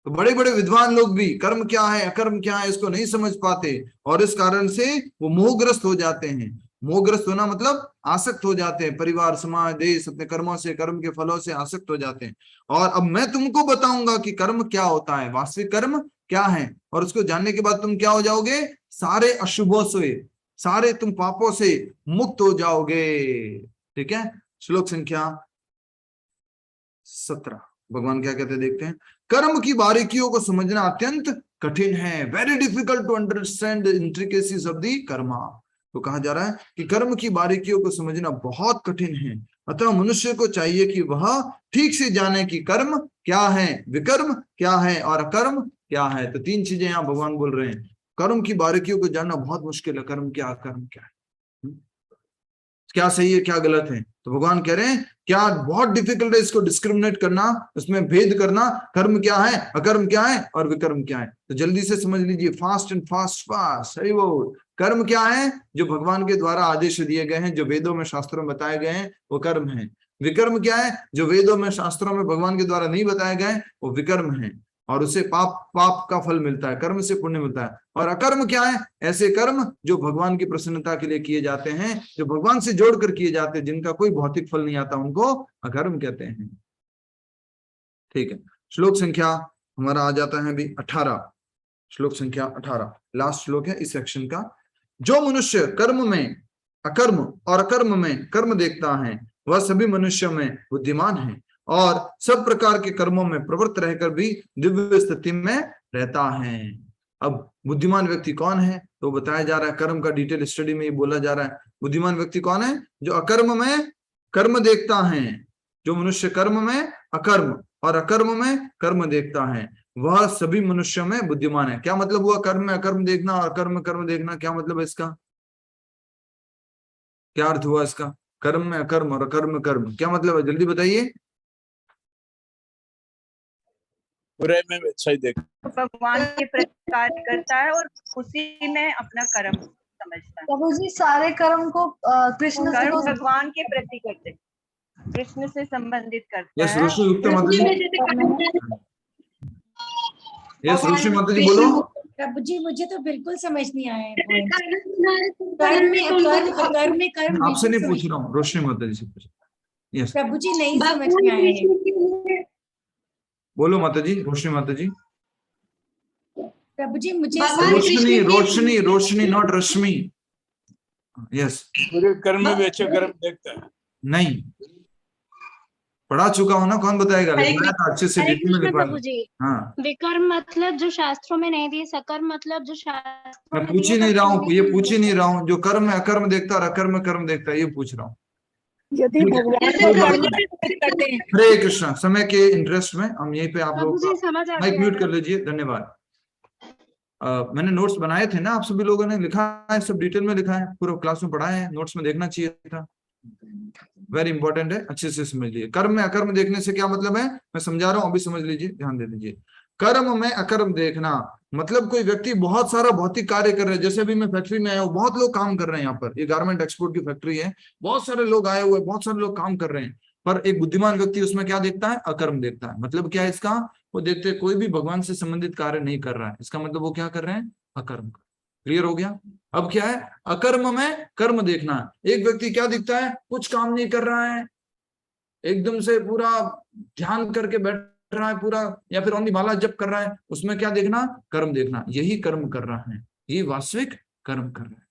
तो बड़े बड़े विद्वान लोग भी कर्म क्या है अकर्म क्या है इसको नहीं समझ पाते, और इस कारण से वो मोहग्रस्त हो जाते हैं। मोहग्रस्त होना मतलब आसक्त हो जाते हैं, परिवार, समाज, देश, अपने कर्मों से, कर्म के फलों से आसक्त हो जाते हैं। और अब मैं तुमको बताऊंगा कि कर्म क्या होता है, वास्तविक कर्म क्या है, और उसको जानने के बाद तुम क्या हो जाओगे? सारे अशुभों से, सारे तुम पापों से मुक्त हो जाओगे। ठीक है। श्लोक संख्या 17, भगवान क्या कहते हैं देखते हैं। कर्म की बारीकियों को समझना अत्यंत कठिन है, very difficult to understand the intricacies of the karma. तो कहा जा रहा है कि कर्म की बारीकियों को समझना बहुत कठिन है, अतः मनुष्य को चाहिए कि वह ठीक से जाने कि कर्म क्या है, विकर्म क्या है और अकर्म क्या है। तो तीन चीजें यहाँ भगवान बोल रहे हैं। कर्म की बारीकियों को जानना बहुत मुश्किल है, कर्म क्या अकर्म क्या है, क्या सही है क्या गलत है। तो भगवान कह रहे हैं क्या बहुत डिफिकल्ट है इसको डिस्क्रिमिनेट करना, उसमें भेद करना, कर्म क्या है, अकर्म क्या है और विकर्म क्या है। तो जल्दी से समझ लीजिए, फास्ट एंड फास्ट फास्ट, सही वो। कर्म क्या है, जो भगवान के द्वारा आदेश दिए गए हैं, जो वेदों में शास्त्रों में बताए गए हैं, वो कर्म है। विकर्म क्या है, जो वेदों में शास्त्रों में भगवान के द्वारा नहीं बताए गए, वो विकर्म है और उसे पाप का फल मिलता है, कर्म से पुण्य मिलता है। और अकर्म क्या है, ऐसे कर्म जो भगवान की प्रसन्नता के लिए किए जाते हैं, जो भगवान से जोड़कर किए जाते हैं, जिनका कोई भौतिक फल नहीं आता, उनको अकर्म कहते हैं। ठीक है, श्लोक संख्या हमारा आ जाता है अभी 18, श्लोक संख्या 18 लास्ट श्लोक है इस सेक्शन का। जो मनुष्य कर्म में अकर्म और अकर्म में कर्म देखता है, वह सभी मनुष्यों में बुद्धिमान है और सब प्रकार के कर्मों में प्रवृत्त रहकर भी दिव्य स्थिति में रहता है। अब बुद्धिमान व्यक्ति कौन है, तो बताया जा रहा है, कर्म का डिटेल स्टडी में ये बोला जा रहा है। बुद्धिमान व्यक्ति कौन है, जो अकर्म में कर्म देखता है, जो मनुष्य कर्म में अकर्म और अकर्म में कर्म देखता है, वह सभी मनुष्यों में बुद्धिमान है। क्या मतलब हुआ कर्म में अकर्म देखना और अकर्म में कर्म देखना, क्या मतलब है इसका, क्या अर्थ हुआ इसका, कर्म में अकर्म और अकर्म में कर्म, क्या मतलब है, जल्दी बताइए। बुरे में अच्छा ही देख। भगवान के प्रति कार्य करता है और उसी में अपना कर्म समझता है। प्रभु जी सारे कर्म को कृष्ण से कर्म भगवान के प्रति करते हैं, कृष्ण से संबंधित करता यस है। ऋषि गुप्ता माता जी, यस ऋषि माता जी बोलो। प्रभु जी मुझे तो बिल्कुल समझ नहीं आया है कर्म में कर्म में कर्म आपसे नहीं बिल्कुल पूछ रहा हूँ, रोशनी माता जी से पूछ। यस प्रभु जी नहीं समझ में आया है। बोलो माता जी, रोशनी माता जी। प्रभु जी मुझे रोशनी रोशनी रोशनी नॉट रश्मि। यस, बुरे कर्म में भी अच्छे कर्म देखता है। नहीं पढ़ा चुका हूं ना, कौन बताएगा, लिखवाया था अच्छे से, डिटेल में लिखवाया। हाँ, विकर्म मतलब जो शास्त्रों में नहीं दिए, सकर्म मतलब जो शास्त्रों मैं में पूछ ही नहीं रहा हूँ, ये पूछ ही नहीं रहा हूँ, जो कर्म में अकर्म देखता और अकर्म में कर्म देखता है, ये पूछ रहा हूँ। यदि भगवान करते हैं। हरे कृष्णा, समय के इंटरेस्ट में हम यहीं पे आप प्रभु लोग जी समझ आ माइक गया म्यूट है। कर लीजिए, धन्यवाद। मैंने नोट्स बनाए थे ना, आप सभी लोगों ने लिखा है, सब डिटेल में लिखा है, पूरा क्लास में पढ़ाया है, नोट्स में देखना चाहिए था, वेरी इंपॉर्टेंट है, अच्छे से समझ लीजिए। कर्म में अकर्म देखने से क्या मतलब है, मैं समझा रहा हूं, अभी समझ लीजिए, ध्यान दे दीजिए। कर्म में अकर्म देखना मतलब कोई व्यक्ति बहुत सारा भौतिक कार्य कर रहे हैं, जैसे अभी मैं फैक्ट्री में आया हूँ, बहुत लोग काम कर रहे हैं, यहाँ पर ये गारमेंट एक्सपोर्ट की फैक्ट्री है, बहुत सारे लोग आए हुए, बहुत सारे लोग काम कर रहे हैं, पर एक बुद्धिमान व्यक्ति उसमें क्या देखता है, अकर्म देखता है। मतलब क्या है इसका, वो देखते कोई भी भगवान से संबंधित कार्य नहीं कर रहा है, इसका मतलब वो क्या कर रहे हैं, अकर्म। क्लियर हो गया। अब क्या है, अकर्म में कर्म देखना है। एक व्यक्ति क्या दिखता है, कुछ काम नहीं कर रहा है, एकदम से पूरा ध्यान करके बैठ रहा है पूरा, या फिर ओनली माला जप कर रहा है, उसमें क्या देखना, कर्म देखना, यही कर्म कर रहा है, ये वास्तविक कर्म कर रहा है।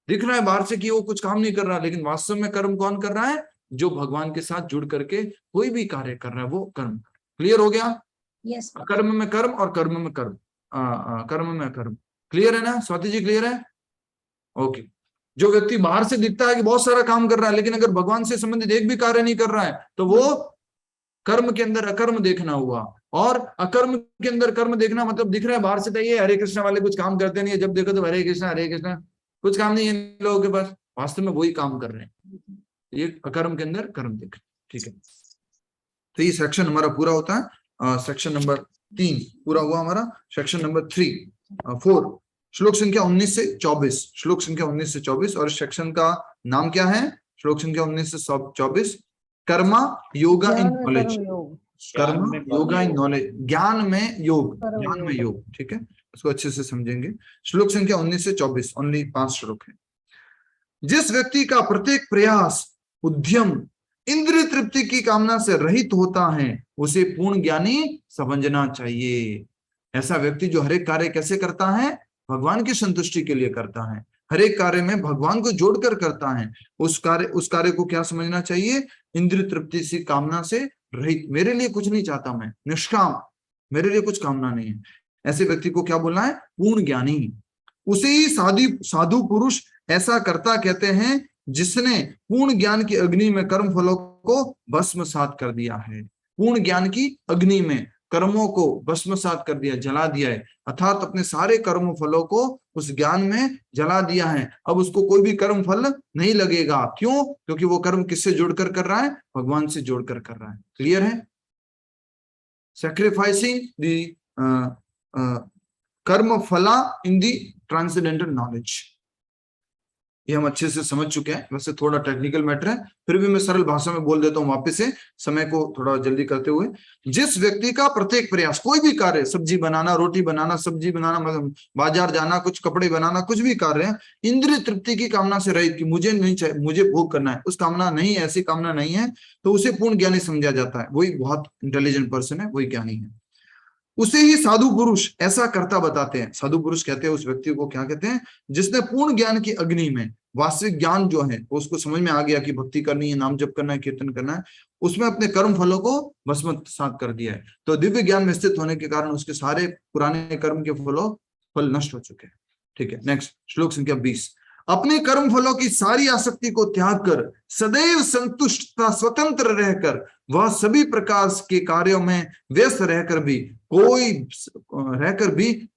दिख रहा है बाहर से कि वो कुछ काम नहीं कर रहा, लेकिन वास्तव में कर्म कौन कर रहा है, जो भगवान के साथ जुड़ करके कोई भी कार्य कर रहा है, वो कर्म। क्लियर हो गया। यस कर्म में कर्म और कर्म में कर्म, कर्म में कर्म। क्लियर है ना स्वाति जी, क्लियर है। ओके। जो व्यक्ति बाहर से दिखता है कि बहुत सारा काम कर रहा है, लेकिन अगर भगवान से संबंधित एक भी कार्य नहीं कर रहा है, तो वो कर्म के अंदर अकर्म देखना हुआ। और अकर्म के अंदर कर्म देखना मतलब दिख रहा है बाहर से तो ये हरे कृष्णा वाले कुछ काम करते नहीं है, जब देखो तो हरे कृष्णा, कुछ काम नहीं है इन लोगों के पास, वास्तव में वही काम कर रहे हैं, ये अकर्म के अंदर कर्म देख। ठीक है, तो ये सेक्शन हमारा पूरा होता है। सेक्शन नंबर 3 पूरा हुआ हमारा। सेक्शन नंबर 4 श्लोक संख्या 19 से 24, श्लोक संख्या 19 से 24, और सेक्शन का नाम क्या है, श्लोक संख्या 19 से 24, कर्मा योगा इन नॉलेज, कर्म योगा इन नॉलेज, ज्ञान में योग, ज्ञान में योग। ठीक है, इसको अच्छे से समझेंगे। श्लोक संख्या 19 से 24, ओनली 5 श्लोक है। जिस व्यक्ति का प्रत्येक प्रयास उद्यम इंद्रिय तृप्ति की कामना से रहित होता है, उसे पूर्ण ज्ञानी समझना चाहिए। ऐसा व्यक्ति जो हर एक कार्य कैसे करता है, भगवान की संतुष्टि के लिए करता है, हर एक कार्य में भगवान को जोड़कर करता है, उस कार्य को क्या समझना चाहिए, इंद्रिय तृप्ति से कामना से रहित। मेरे लिए कुछ नहीं चाहता, मैं निष्काम, मेरे लिए कुछ कामना नहीं है। ऐसे व्यक्ति को क्या बोलना है? पूर्ण ज्ञानी। उसे ही साधु पुरुष ऐसा करता कहते हैं जिसने पूर्ण ज्ञान की अग्नि में कर्म फलों को भस्मसात कर दिया है। पूर्ण ज्ञान की अग्नि में कर्मों को भस्मसात कर दिया, जला दिया है, अर्थात अपने सारे कर्म फलों को उस ज्ञान में जला दिया है। अब उसको कोई भी कर्म फल नहीं लगेगा। क्यों? क्योंकि वो कर्म किससे जोड़कर कर रहा है? भगवान से जोड़कर कर रहा है। क्लियर है? सैक्रिफाइसिंग द कर्म फला इन दी ट्रांसेंडेंटल नॉलेज, ये हम अच्छे से समझ चुके हैं। वैसे थोड़ा टेक्निकल मैटर है, फिर भी मैं सरल भाषा में बोल देता हूँ वापस से, समय को थोड़ा जल्दी करते हुए। जिस व्यक्ति का प्रत्येक प्रयास, कोई भी कार्य, सब्जी बनाना, रोटी बनाना, सब्जी बनाना, मतलब बाजार जाना, कुछ कपड़े बनाना, कुछ भी कार्य है, इंद्रिय तृप्ति की कामना से रहित, कि मुझे नहीं चाहिए, मुझे भोग करना है, उस कामना नहीं है, ऐसी कामना नहीं है, तो उसे पूर्ण ज्ञानी समझा जाता है। वही बहुत इंटेलिजेंट पर्सन है, वही ज्ञानी है। उसे ही साधु पुरुष ऐसा करता बताते हैं। साधु पुरुष कहते हैं उस व्यक्ति को, क्या कहते हैं? जिसने पूर्ण ज्ञान की अग्नि में, वास्तविक ज्ञान जो है वो उसको समझ में आ गया कि भक्ति करनी है, नाम जप करना है, कीर्तन करना है, उसमें अपने कर्म फलों को भस्मसात कर दिया है। तो दिव्य ज्ञान में स्थित होने के कारण उसके सारे पुराने कर्म के फल नष्ट हो चुके हैं। ठीक है, नेक्स्ट श्लोक संख्या 20। अपने कर्म फलों की सारी आसक्ति को त्याग कर सदैव संतुष्ट तथा स्वतंत्र रहकर वह सभी प्रकार के कार्यों में व्यस्त रहकर भी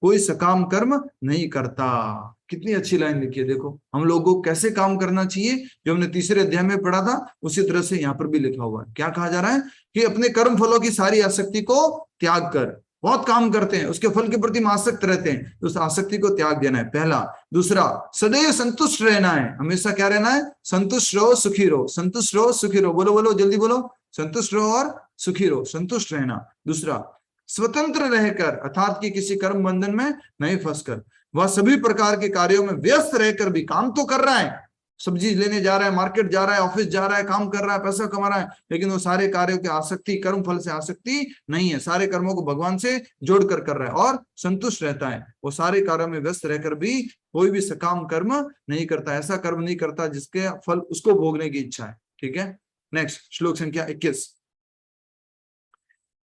कोई सकाम कर्म नहीं करता। कितनी अच्छी लाइन लिखी है, देखो हम लोगों को कैसे काम करना चाहिए, जो हमने तीसरे अध्याय में पढ़ा था उसी तरह से यहाँ पर भी लिखा हुआ है। क्या कहा जा रहा है? कि अपने कर्म फलों की सारी आसक्ति को त्याग कर, बहुत काम करते हैं, उसके फल के प्रति आसक्त रहते हैं, तो उस आसक्ति को त्याग देना है, पहला। दूसरा, सदैव संतुष्ट रहना है, हमेशा क्या रहना है? संतुष्ट रहो, सुखी रहो, संतुष्ट रहो, सुखी रहो। बोलो बोलो, जल्दी बोलो, संतुष्ट रहो और सुखी रहो, संतुष्ट रहना। दूसरा, स्वतंत्र रहकर, अर्थात कि किसी कर्म बंधन में नहीं फंसकर, वह सभी प्रकार के कार्यों में व्यस्त रहकर भी, काम तो कर रहा है, सब्जी लेने जा रहा है, मार्केट जा रहा है, ऑफिस जा रहा है, काम कर रहा है, पैसा कमा रहा है, लेकिन वो सारे कार्यों की आसक्ति, कर्म फल से आसक्ति नहीं है, सारे कर्मों को भगवान से जोड़कर कर रहा है और संतुष्ट रहता है। वो सारे कार्यों में व्यस्त रहकर भी कोई भी सकाम कर्म नहीं करता, ऐसा कर्म नहीं करता जिसके फल उसको भोगने की इच्छा है। ठीक है, नेक्स्ट श्लोक संख्या 21।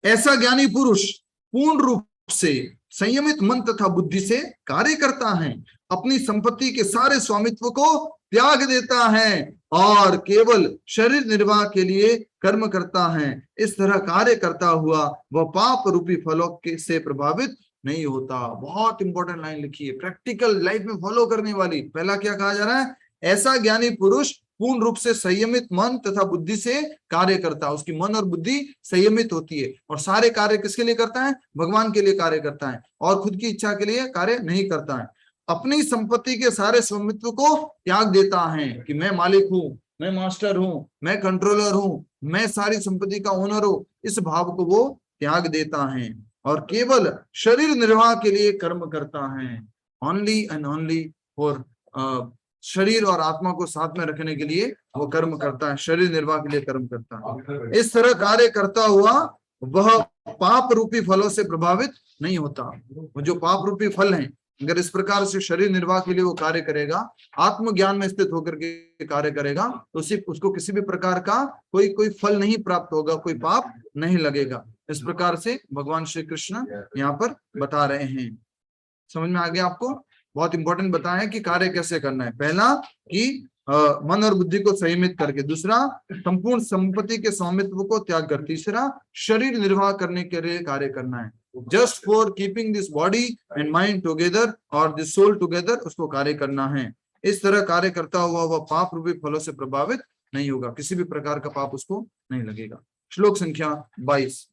ऐसा ज्ञानी पुरुष पूर्ण रूप से संयमित मन तथा बुद्धि से कार्य करता है, अपनी संपत्ति के सारे स्वामित्व को त्याग देता है और केवल शरीर निर्वाह के लिए कर्म करता है। इस तरह कार्य करता हुआ वह पाप रूपी फलों के से प्रभावित नहीं होता। बहुत इंपॉर्टेंट लाइन लिखी है, प्रैक्टिकल लाइफ में फॉलो करने वाली। पहला क्या कहा जा रहा है? ऐसा ज्ञानी पुरुष पूर्ण रूप से संयमित मन तथा बुद्धि से कार्य करता है, उसकी मन और बुद्धि संयमित होती है और सारे कार्य किसके लिए करता है? भगवान के लिए कार्य करता है और खुद की इच्छा के लिए कार्य नहीं करता है। अपनी संपत्ति के सारे स्वामित्व को त्याग देता है कि मैं मालिक हूं, मैं मास्टर हूं, मैं कंट्रोलर हूं, मैं सारी संपत्ति का ओनर हूं, इस भाव को वो त्याग देता है और केवल शरीर निर्वाह के लिए कर्म करता है। ओनली एंड ओनली फॉर शरीर और आत्मा को साथ में रखने के लिए वो कर्म करता है, शरीर निर्वाह के लिए कर्म करता है। इस तरह कार्य करता हुआ वह पाप रूपी फलों से प्रभावित नहीं होता। वो जो पाप रूपी फल हैं, अगर इस प्रकार से शरीर निर्वाह के लिए वो कार्य करेगा, आत्मज्ञान में स्थित होकर के कार्य करेगा, तो उसको किसी भी प्रकार का कोई फल नहीं प्राप्त होगा, कोई पाप नहीं लगेगा। इस प्रकार से भगवान श्री कृष्ण यहाँ पर बता रहे हैं। समझ में आ गया आपको? बहुत इंपॉर्टेंट बताया है कि कार्य कैसे करना है। पहला कि मन और बुद्धि को संयमित करके, दूसरा संपूर्ण संपत्ति के स्वामित्व को त्याग कर, तीसरा शरीर निर्वाह करने के लिए कार्य करना है। Just for keeping this body and mind together और दिस सोल टुगेदर, उसको कार्य करना है। इस तरह कार्य करता हुआ वह पाप रूपी फलों से प्रभावित नहीं होगा, किसी भी प्रकार का पाप उसको नहीं लगेगा। श्लोक संख्या 22।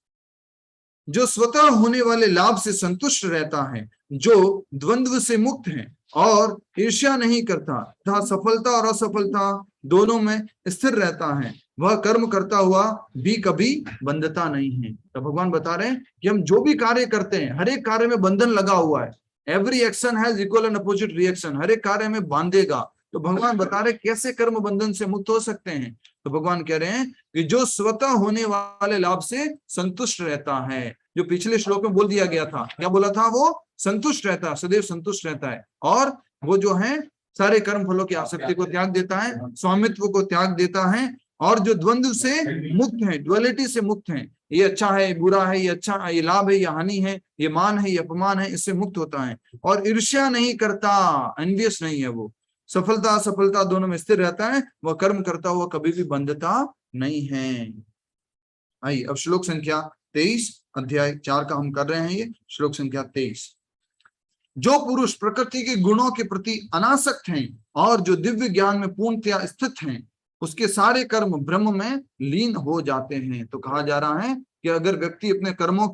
जो स्वतः होने वाले लाभ से संतुष्ट रहता है, जो द्वंद्व से मुक्त है और ईर्ष्या नहीं करता तथा सफलता और असफलता दोनों में स्थिर रहता है, वह कर्म करता हुआ भी कभी बंधता नहीं है। तो भगवान बता रहे हैं कि हम जो भी कार्य करते हैं, हर एक कार्य में बंधन लगा हुआ है। Every action has equal and opposite reaction, हर एक कार्य में बांधेगा। तो भगवान बता रहे कैसे कर्म बंधन से मुक्त हो सकते हैं। तो भगवान कह रहे हैं कि जो स्वतः होने वाले लाभ से संतुष्ट रहता है, जो पिछले श्लोक में बोल दिया गया था, क्या बोला था? वो संतुष्ट रहता है, सदैव संतुष्ट रहता है, और वो जो है सारे कर्म फलों की आसक्ति को त्याग देता है, स्वामित्व को त्याग देता है, और जो द्वंद्व से मुक्त है, ड्युअलिटी से मुक्त है, ये अच्छा है, ये बुरा है, ये अच्छा है, ये लाभ है, ये हानि है, ये मान है, ये अपमान है, इससे मुक्त होता है। और ईर्ष्या नहीं करता, एनवियस नहीं है, वो सफलता असफलता दोनों में स्थिर रहता है, वह कर्म करता हुआ कभी भी बंधता नहीं है। आइए अब श्लोक संख्या 23 अध्याय 4 का हम कर रहे हैं। ये श्लोक संख्या 23। जो पुरुष प्रकृति के गुणों के प्रति अनासक्त हैं और जो दिव्य ज्ञान में पूर्णतया स्थित हैं, उसके सारे कर्म ब्रह्म में लीन हो जाते हैं। तो कहा जा रहा है कि अगर व्यक्ति अपने कर्मों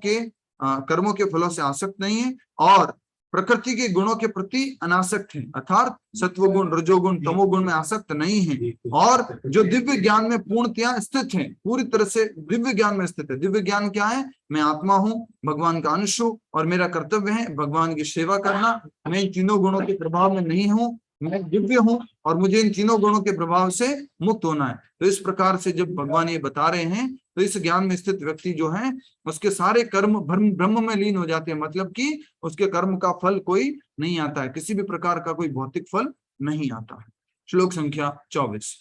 के फलों से आसक्त नहीं है और प्रकृति के गुणों के प्रति अनासक्त है, अर्थात सत्वगुण, रजोगुण, तमोगुण में आसक्त नहीं है, और जो दिव्य ज्ञान में पूर्णतया स्थित है, पूरी तरह से दिव्य ज्ञान में स्थित है। दिव्य ज्ञान क्या है? मैं आत्मा हूँ, भगवान का अंश हूँ, और मेरा कर्तव्य है भगवान की सेवा करना। मैं इन तीनों गुणों के प्रभाव में नहीं हूँ, मैं दिव्य हूँ और मुझे इन तीनों गुणों के प्रभाव से मुक्त होना है। तो इस प्रकार से जब भगवान ये बता रहे हैं, तो इस ज्ञान में स्थित व्यक्ति जो है उसके सारे कर्म ब्रह्म में लीन हो जाते हैं, मतलब कि उसके कर्म का फल कोई नहीं आता है, किसी भी प्रकार का कोई भौतिक फल नहीं आता है। श्लोक संख्या 24।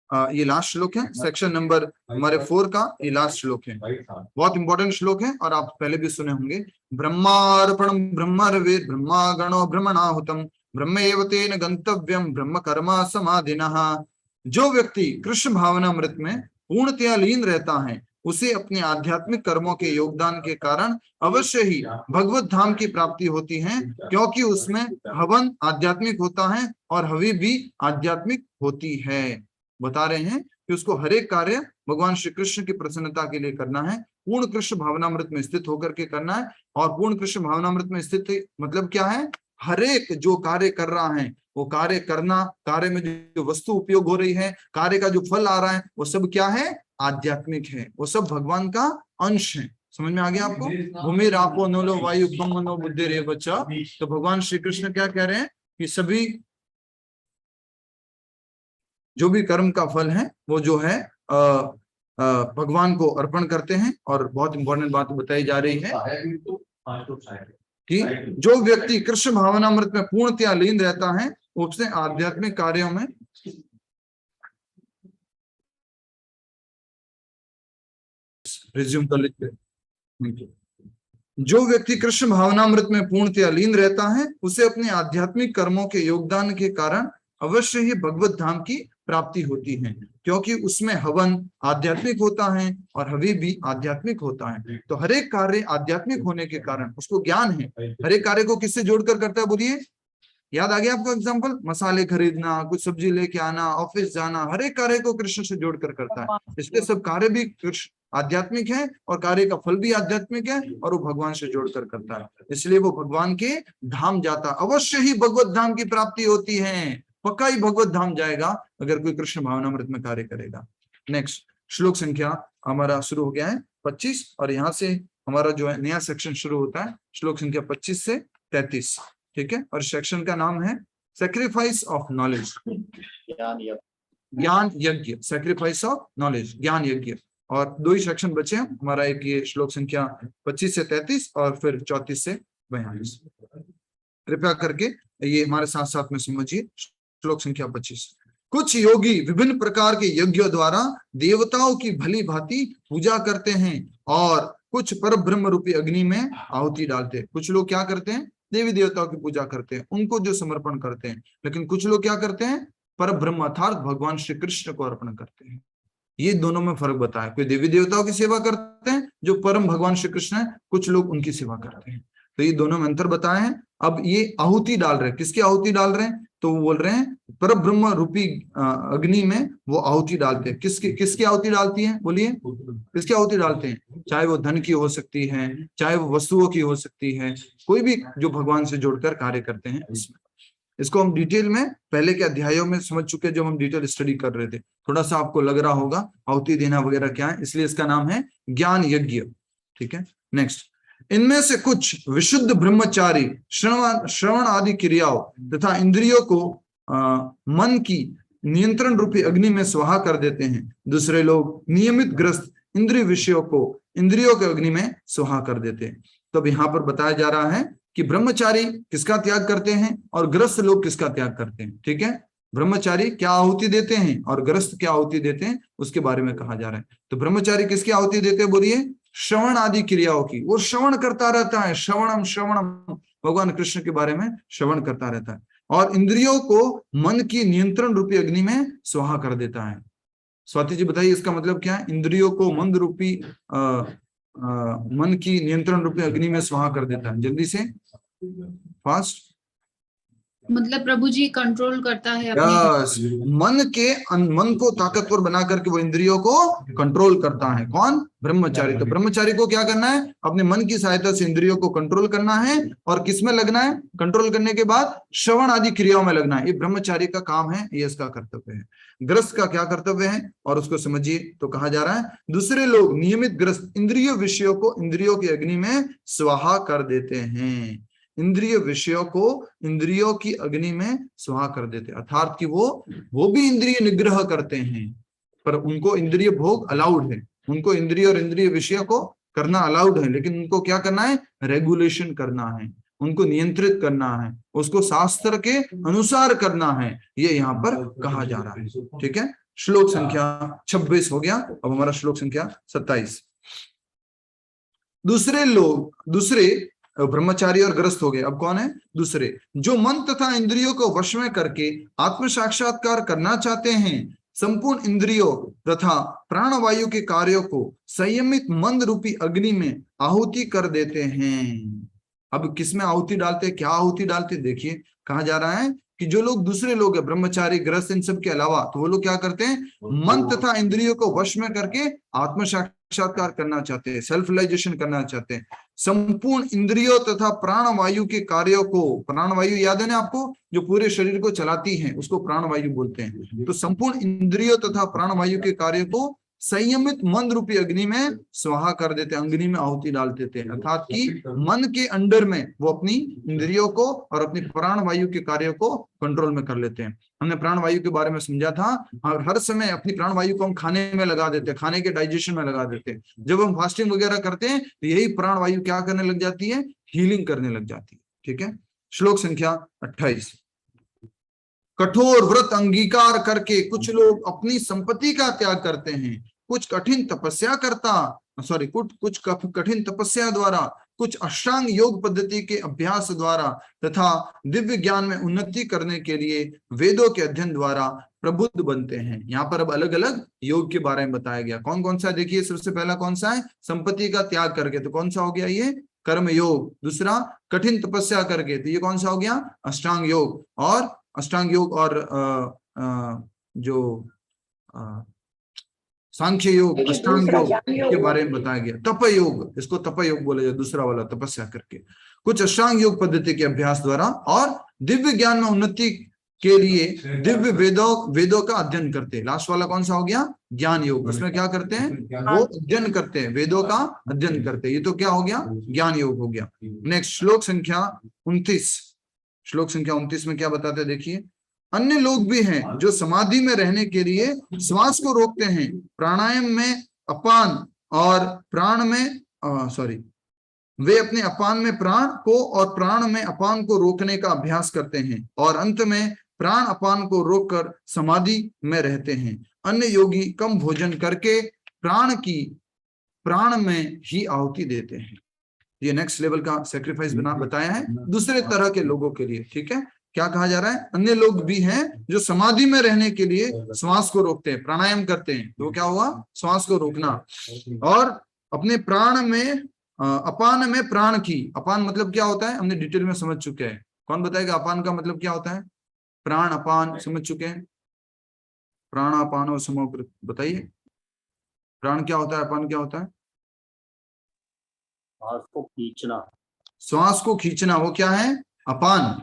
ये लास्ट श्लोक है, सेक्शन नंबर हमारे 4 का ये लास्ट श्लोक है। बहुत इंपॉर्टेंट श्लोक है और आप पहले भी सुने होंगे। ब्रह्मार्पणम ब्रह्मर्वेद ब्रह्मा गणो ब्रह्मणाहुतम ब्रह्मैव तेन गंतव्यम ब्रह्म कर्मा समाधिनः। जो व्यक्ति कृष्ण भावनामृत में पूर्णतया लीन रहता है, उसे अपने आध्यात्मिक कर्मों के योगदान के कारण अवश्य ही भगवत धाम की प्राप्ति होती है, क्योंकि उसमें हवन आध्यात्मिक होता है और हवि भी आध्यात्मिक होती है। बता रहे हैं कि उसको हर एक कार्य भगवान श्री कृष्ण की प्रसन्नता के लिए करना है, पूर्ण कृष्ण भावनामृत में स्थित होकर के करना है। और पूर्ण कृष्ण भावनामृत में स्थित मतलब क्या है? हर एक जो कार्य कर रहा है वो कार्य करना, कार्य में जो वस्तु उपयोग हो रही है, कार्य का जो फल आ रहा है, वो सब क्या है? आध्यात्मिक है, वो सब भगवान का अंश है। समझ में आ गया आपको? भूमि रापो नलो वायु मनो बुद्धि रे बच्चा। तो भगवान श्री कृष्ण क्या कह रहे हैं कि सभी जो भी कर्म का फल है वो जो है भगवान को अर्पण करते हैं। और बहुत इंपॉर्टेंट बात बताई जा रही है कि जो व्यक्ति कृष्ण भावनामृत में पूर्णतया लीन रहता है, उसने आध्यात्मिक कार्यों में रिज्यूम कर लेते हैं। जो व्यक्ति कृष्ण भावनामृत में पूर्णतया लीन रहता है, उसे अपने आध्यात्मिक कर्मों के योगदान के कारण अवश्य ही भगवत धाम की प्राप्ति होती है, क्योंकि उसमें हवन आध्यात्मिक होता है और हवि भी आध्यात्मिक होता है। तो हर एक कार्य आध्यात्मिक होने के कारण उसको ज्ञान है। हर एक कार्य को किससे जोड़कर करता है? बोलिए, याद आ गया आपको एग्जाम्पल? मसाले खरीदना, कुछ सब्जी लेके आना, ऑफिस जाना, हर एक कार्य को कृष्ण से जोड़कर करता है। इसलिए सब कार्य भी कृष्ण आध्यात्मिक है और कार्य का फल भी आध्यात्मिक है, और वो भगवान से जोड़कर करता है, इसलिए वो भगवान के धाम जाता। अवश्य ही भगवत धाम की प्राप्ति होती है, पक्का ही भगवत धाम जाएगा अगर कोई कृष्ण भावनामृत में कार्य करेगा। नेक्स्ट श्लोक संख्या हमारा शुरू हो गया है 25, और यहाँ से हमारा जो है नया सेक्शन शुरू होता है, श्लोक संख्या 25 से 33। ठीक है, और सेक्शन का नाम है सैक्रिफाइस ऑफ नॉलेज, ज्ञान यज्ञ, सैक्रिफाइस ऑफ नॉलेज, ज्ञान यज्ञ। और 2 ही सेक्शन बचे हैं हमारा, एक ये श्लोक संख्या 25 से 33 और फिर 34 से 42। कृपया करके ये हमारे साथ साथ में समझिए। श्लोक संख्या 25। कुछ योगी विभिन्न प्रकार के यज्ञों द्वारा देवताओं की भली भांति पूजा करते हैं और कुछ पर ब्रह्म रूपी अग्नि में आहुति डालते हैं। कुछ लोग क्या करते हैं? देवी देवताओं की पूजा करते हैं, उनको जो समर्पण करते हैं। लेकिन कुछ लोग क्या करते हैं? पर ब्रह्म अर्थात भगवान श्री कृष्ण को अर्पण करते हैं। ये दोनों में फर्क बताया। कोई देवी देवताओं की सेवा करते हैं जो परम भगवान श्री कृष्ण है, कुछ लोग उनकी सेवा करते हैं। तो ये दोनों में अंतर बताए हैं। अब ये आहुति डाल रहे हैं, किसकी आहुति डाल रहे हैं? तो वो बोल रहे हैं पर ब्रह्म रूपी अग्नि में वो आहुति डालते हैं। किसकी आहुति डालती है? बोलिए, किसकी आहुति डालते हैं? चाहे वो धन की हो सकती है, चाहे वो वस्तुओं की हो सकती है, कोई भी जो भगवान से जोड़कर कार्य करते हैं इसमें। इसको हम डिटेल में पहले के अध्यायों में समझ चुके, जब हम डिटेल स्टडी कर रहे थे। थोड़ा सा आपको लग रहा होगा आहुति देना वगैरह क्या है, इसलिए इसका नाम है ज्ञान यज्ञ। ठीक है, नेक्स्ट। इनमें से कुछ विशुद्ध ब्रह्मचारी श्रवण आदि क्रियाओं तथा इंद्रियों को मन की नियंत्रण रूपी अग्नि में स्वाहा कर देते हैं। दूसरे लोग नियमित ग्रस्त इंद्रिय विषयों को इंद्रियों के अग्नि में स्वाहा कर देते हैं। तो अब यहाँ पर बताया जा रहा है कि ब्रह्मचारी किसका त्याग करते हैं और ग्रस्त लोग किसका त्याग करते हैं। ठीक है, ब्रह्मचारी क्या आहुति देते हैं और गृहस्थ क्या आहुति देते हैं उसके बारे में कहा जा रहा है। तो ब्रह्मचारी किसकी आहुति देते हैं बोलिए? श्रवण आदि क्रियाओं की। वो श्रवण करता रहता है, श्रवणम श्रवणम, भगवान कृष्ण के बारे में श्रवण करता रहता है। और इंद्रियों को मन की नियंत्रण रूपी अग्नि में स्वाहा कर देता है। स्वाति जी बताइए इसका मतलब क्या है? इंद्रियों को मंद रूपी मन की नियंत्रण रूपी अग्नि में स्वाहा कर देता है। जल्दी से, फास्ट। मतलब प्रभु जी कंट्रोल करता है यस, मन को ताकतवर बना करके वो इंद्रियों को कंट्रोल करता है। कौन? ब्रह्मचारी। तो ब्रह्मचारी को क्या करना है? अपने मन की सहायता से इंद्रियों को कंट्रोल करना है। और किस में लगना है? कंट्रोल करने के बाद श्रवण आदि क्रियाओं में लगना है। ये ब्रह्मचारी का काम है, ये इसका कर्तव्य है। गृहस्थ का क्या कर्तव्य है और उसको समझिए। तो कहा जा रहा है दूसरे लोग नियमित गृहस्थ इंद्रिय विषयों को इंद्रियों की अग्नि में स्वाहा कर देते हैं। इंद्रिय विषयों को इंद्रियों की अग्नि में स्वाहा कर देते, अर्थात कि वो भी इंद्रिय निग्रह करते हैं, पर उनको इंद्रिय भोग अलाउड है। उनको इंद्रिय और इंद्रिय विषय को करना अलाउड है, लेकिन उनको क्या करना है? रेगुलेशन करना है, उनको नियंत्रित करना है, उसको शास्त्र के अनुसार करना है। ये यहाँ पर कहा जा रहा है। ठीक है, श्लोक संख्या 26 हो गया। अब हमारा श्लोक संख्या 27। दूसरे ब्रह्मचारी और ग्रस्त हो गए। अब कौन है? दूसरे, जो मन तथा इंद्रियों को वश में करके आत्म साक्षात्कार करना चाहते हैं, संपूर्ण इंद्रियों तथा प्राणवायु के कार्यों को संयमित मंद रूपी अग्नि में आहुति कर देते हैं। अब किसमें आहुति डालते? क्या आहुति डालते? देखिए, कहा जा रहा है कि जो लोग दूसरे लोग हैं, ब्रह्मचारी गृहस्थ इन सब के अलावा, तो वो लोग क्या करते हैं? मन तथा इंद्रियों को वश में करके आत्म साक्षात्कार करना चाहते हैं, सेल्फ रियलाइजेशन करना चाहते हैं। संपूर्ण इंद्रियों तथा प्राणवायु के कार्यों को, प्राणवायु याद है ना आपको, जो पूरे शरीर को चलाती है, उसको प्राणवायु बोलते हैं। तो संपूर्ण इंद्रियों तथा प्राणवायु के कार्यों को संयमित मंद रूपी अग्नि में स्वाहा कर देते, अग्नि में आहुति डाल देते हैं। अर्थात कि मन के अंडर में वो अपनी इंद्रियों को और अपनी प्राणवायु के कार्यों को कंट्रोल में कर लेते हैं। हमने प्राणवायु के बारे में समझा था। हर समय अपनी प्राणवायु को हम खाने में लगा देते हैं, खाने के डाइजेशन में लगा देते हैं। जब हम फास्टिंग वगैरह करते हैं तो यही प्राणवायु क्या करने लग जाती है? हीलिंग करने लग जाती है। ठीक है, श्लोक संख्या 28। कठोर व्रत अंगीकार करके कुछ लोग अपनी संपत्ति का त्याग करते हैं, कुछ कठिन तपस्या कठिन तपस्या द्वारा, कुछ अष्टांग योग पद्धति के अभ्यास द्वारा तथा दिव्य ज्ञान में उन्नति करने के लिए वेदों के अध्ययन द्वारा प्रबुद्ध बनते हैं। यहाँ पर अब अलग अलग योग के बारे में बताया गया। कौन कौन सा? देखिए, सबसे पहला कौन सा है? संपत्ति का त्याग करके, तो कौन सा हो गया? ये कर्म योग। दूसरा, कठिन तपस्या करके, तो ये कौन सा हो गया? अष्टांग योग। और अष्टांग योग और जो सांख्य योग, अष्टांग योग के बारे में बताया गया। तप योग, इसको तप योग बोला जाए, दूसरा वाला तपस्या करके। कुछ अष्टांग योग पद्धति के अभ्यास द्वारा और दिव्य ज्ञान में उन्नति के लिए दिव्य वेदों का अध्ययन करते हैं। लास्ट वाला कौन सा हो गया? ज्ञान योग। उसमें क्या करते हैं? वो अध्ययन करते हैं, वेदों का अध्ययन करते हैं। ये तो क्या हो गया? ज्ञान योग हो गया। नेक्स्ट, श्लोक संख्या 29। श्लोक संख्या 29 में क्या बताते हैं? देखिए, अन्य लोग भी हैं जो समाधि में रहने के लिए श्वास को रोकते हैं, प्राणायाम में अपान और प्राण में वे अपने अपान में प्राण को और प्राण में अपान को रोकने का अभ्यास करते हैं और अंत में प्राण अपान को रोककर समाधि में रहते हैं। अन्य योगी कम भोजन करके प्राण में ही आहुति देते हैं। ये नेक्स्ट लेवल का सेक्रीफाइस बताया है दूसरे तरह के लोगों के लिए। ठीक है, क्या कहा जा रहा है? अन्य लोग भी हैं जो समाधि में रहने के लिए श्वास को रोकते हैं, प्राणायाम करते हैं। तो क्या हुआ? श्वास को रोकना। और अपने प्राण में अपान में प्राण की, अपान मतलब क्या होता है हमने डिटेल में समझ चुके हैं। कौन बताएगा अपान का मतलब क्या होता है? प्राण अपान समझ चुके हैं। प्राण अपान और समोकृत बताइए, प्राण क्या होता है, अपान क्या होता है? श्वास को खींचना, वो क्या है? अपान।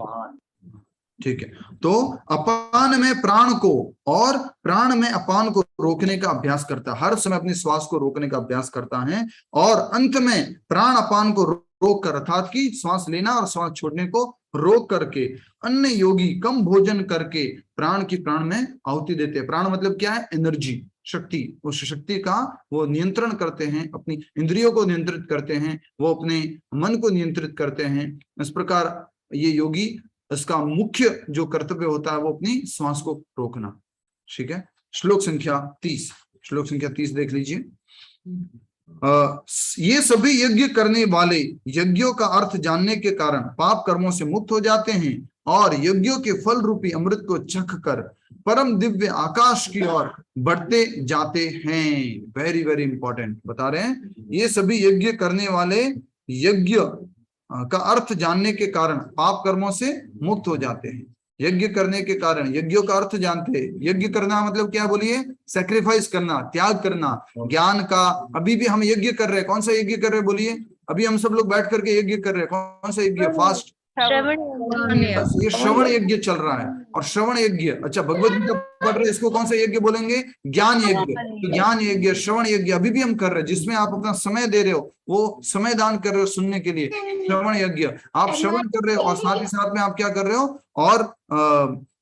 ठीक है, तो अपान में प्राण को और प्राण में अपान को रोकने का अभ्यास करता है, हर समय अपनी श्वास को रोकने का अभ्यास करता है और अंत में प्राण अपान को रोक कर, अर्थात कि श्वास लेना और श्वास छोड़ने को रोक करके अन्य योगी कम भोजन करके प्राण की प्राण में आहुति देते हैं। प्राण मतलब क्या है? एनर्जी, शक्ति। उस शक्ति का वो नियंत्रण करते हैं, अपनी इंद्रियों को नियंत्रित करते हैं, वो अपने मन को नियंत्रित करते हैं। इस प्रकार ये योगी इसका मुख्य जो कर्तव्य होता है वो अपनी श्वास को रोकना। ठीक है, श्लोक संख्या 30, श्लोक संख्या 30 देख लीजिए। ये सभी यज्ञ करने वाले यज्ञों का अर्थ जानने के कारण पाप कर्मों से मुक्त हो जाते हैं और यज्ञों के फल रूपी अमृत को चख कर परम दिव्य आकाश की ओर बढ़ते जाते हैं। वेरी वेरी इंपॉर्टेंट बता रहे हैं, ये सभी यज्ञ करने वाले यज्ञ का अर्थ जानने के कारण पाप कर्मों से मुक्त हो जाते हैं। यज्ञ करने के कारण, यज्ञों का अर्थ जानते हैं। यज्ञ करना मतलब क्या बोलिए? सैक्रिफाइस करना, त्याग करना, ज्ञान का। अभी भी हम यज्ञ कर रहे हैं, कौन सा यज्ञ कर रहे हैं बोलिए? अभी हम सब लोग बैठ करके यज्ञ कर रहे हैं, कौन सा यज्ञ? फास्ट, ये श्रवण यज्ञ चल रहा है। और श्रवण यज्ञ, अच्छा भगवद गीता पढ़ रहे हैं, इसको कौन सा यज्ञ बोलेंगे? ज्ञान यज्ञ। तो ज्ञान यज्ञ, श्रवण यज्ञ अभी भी हम कर रहे हैं, जिसमें आप अपना समय दे रहे हो, वो समय दान कर रहे हो सुनने के लिए। श्रवण यज्ञ, आप श्रवण कर रहे हो और साथ ही साथ में आप क्या कर रहे हो? और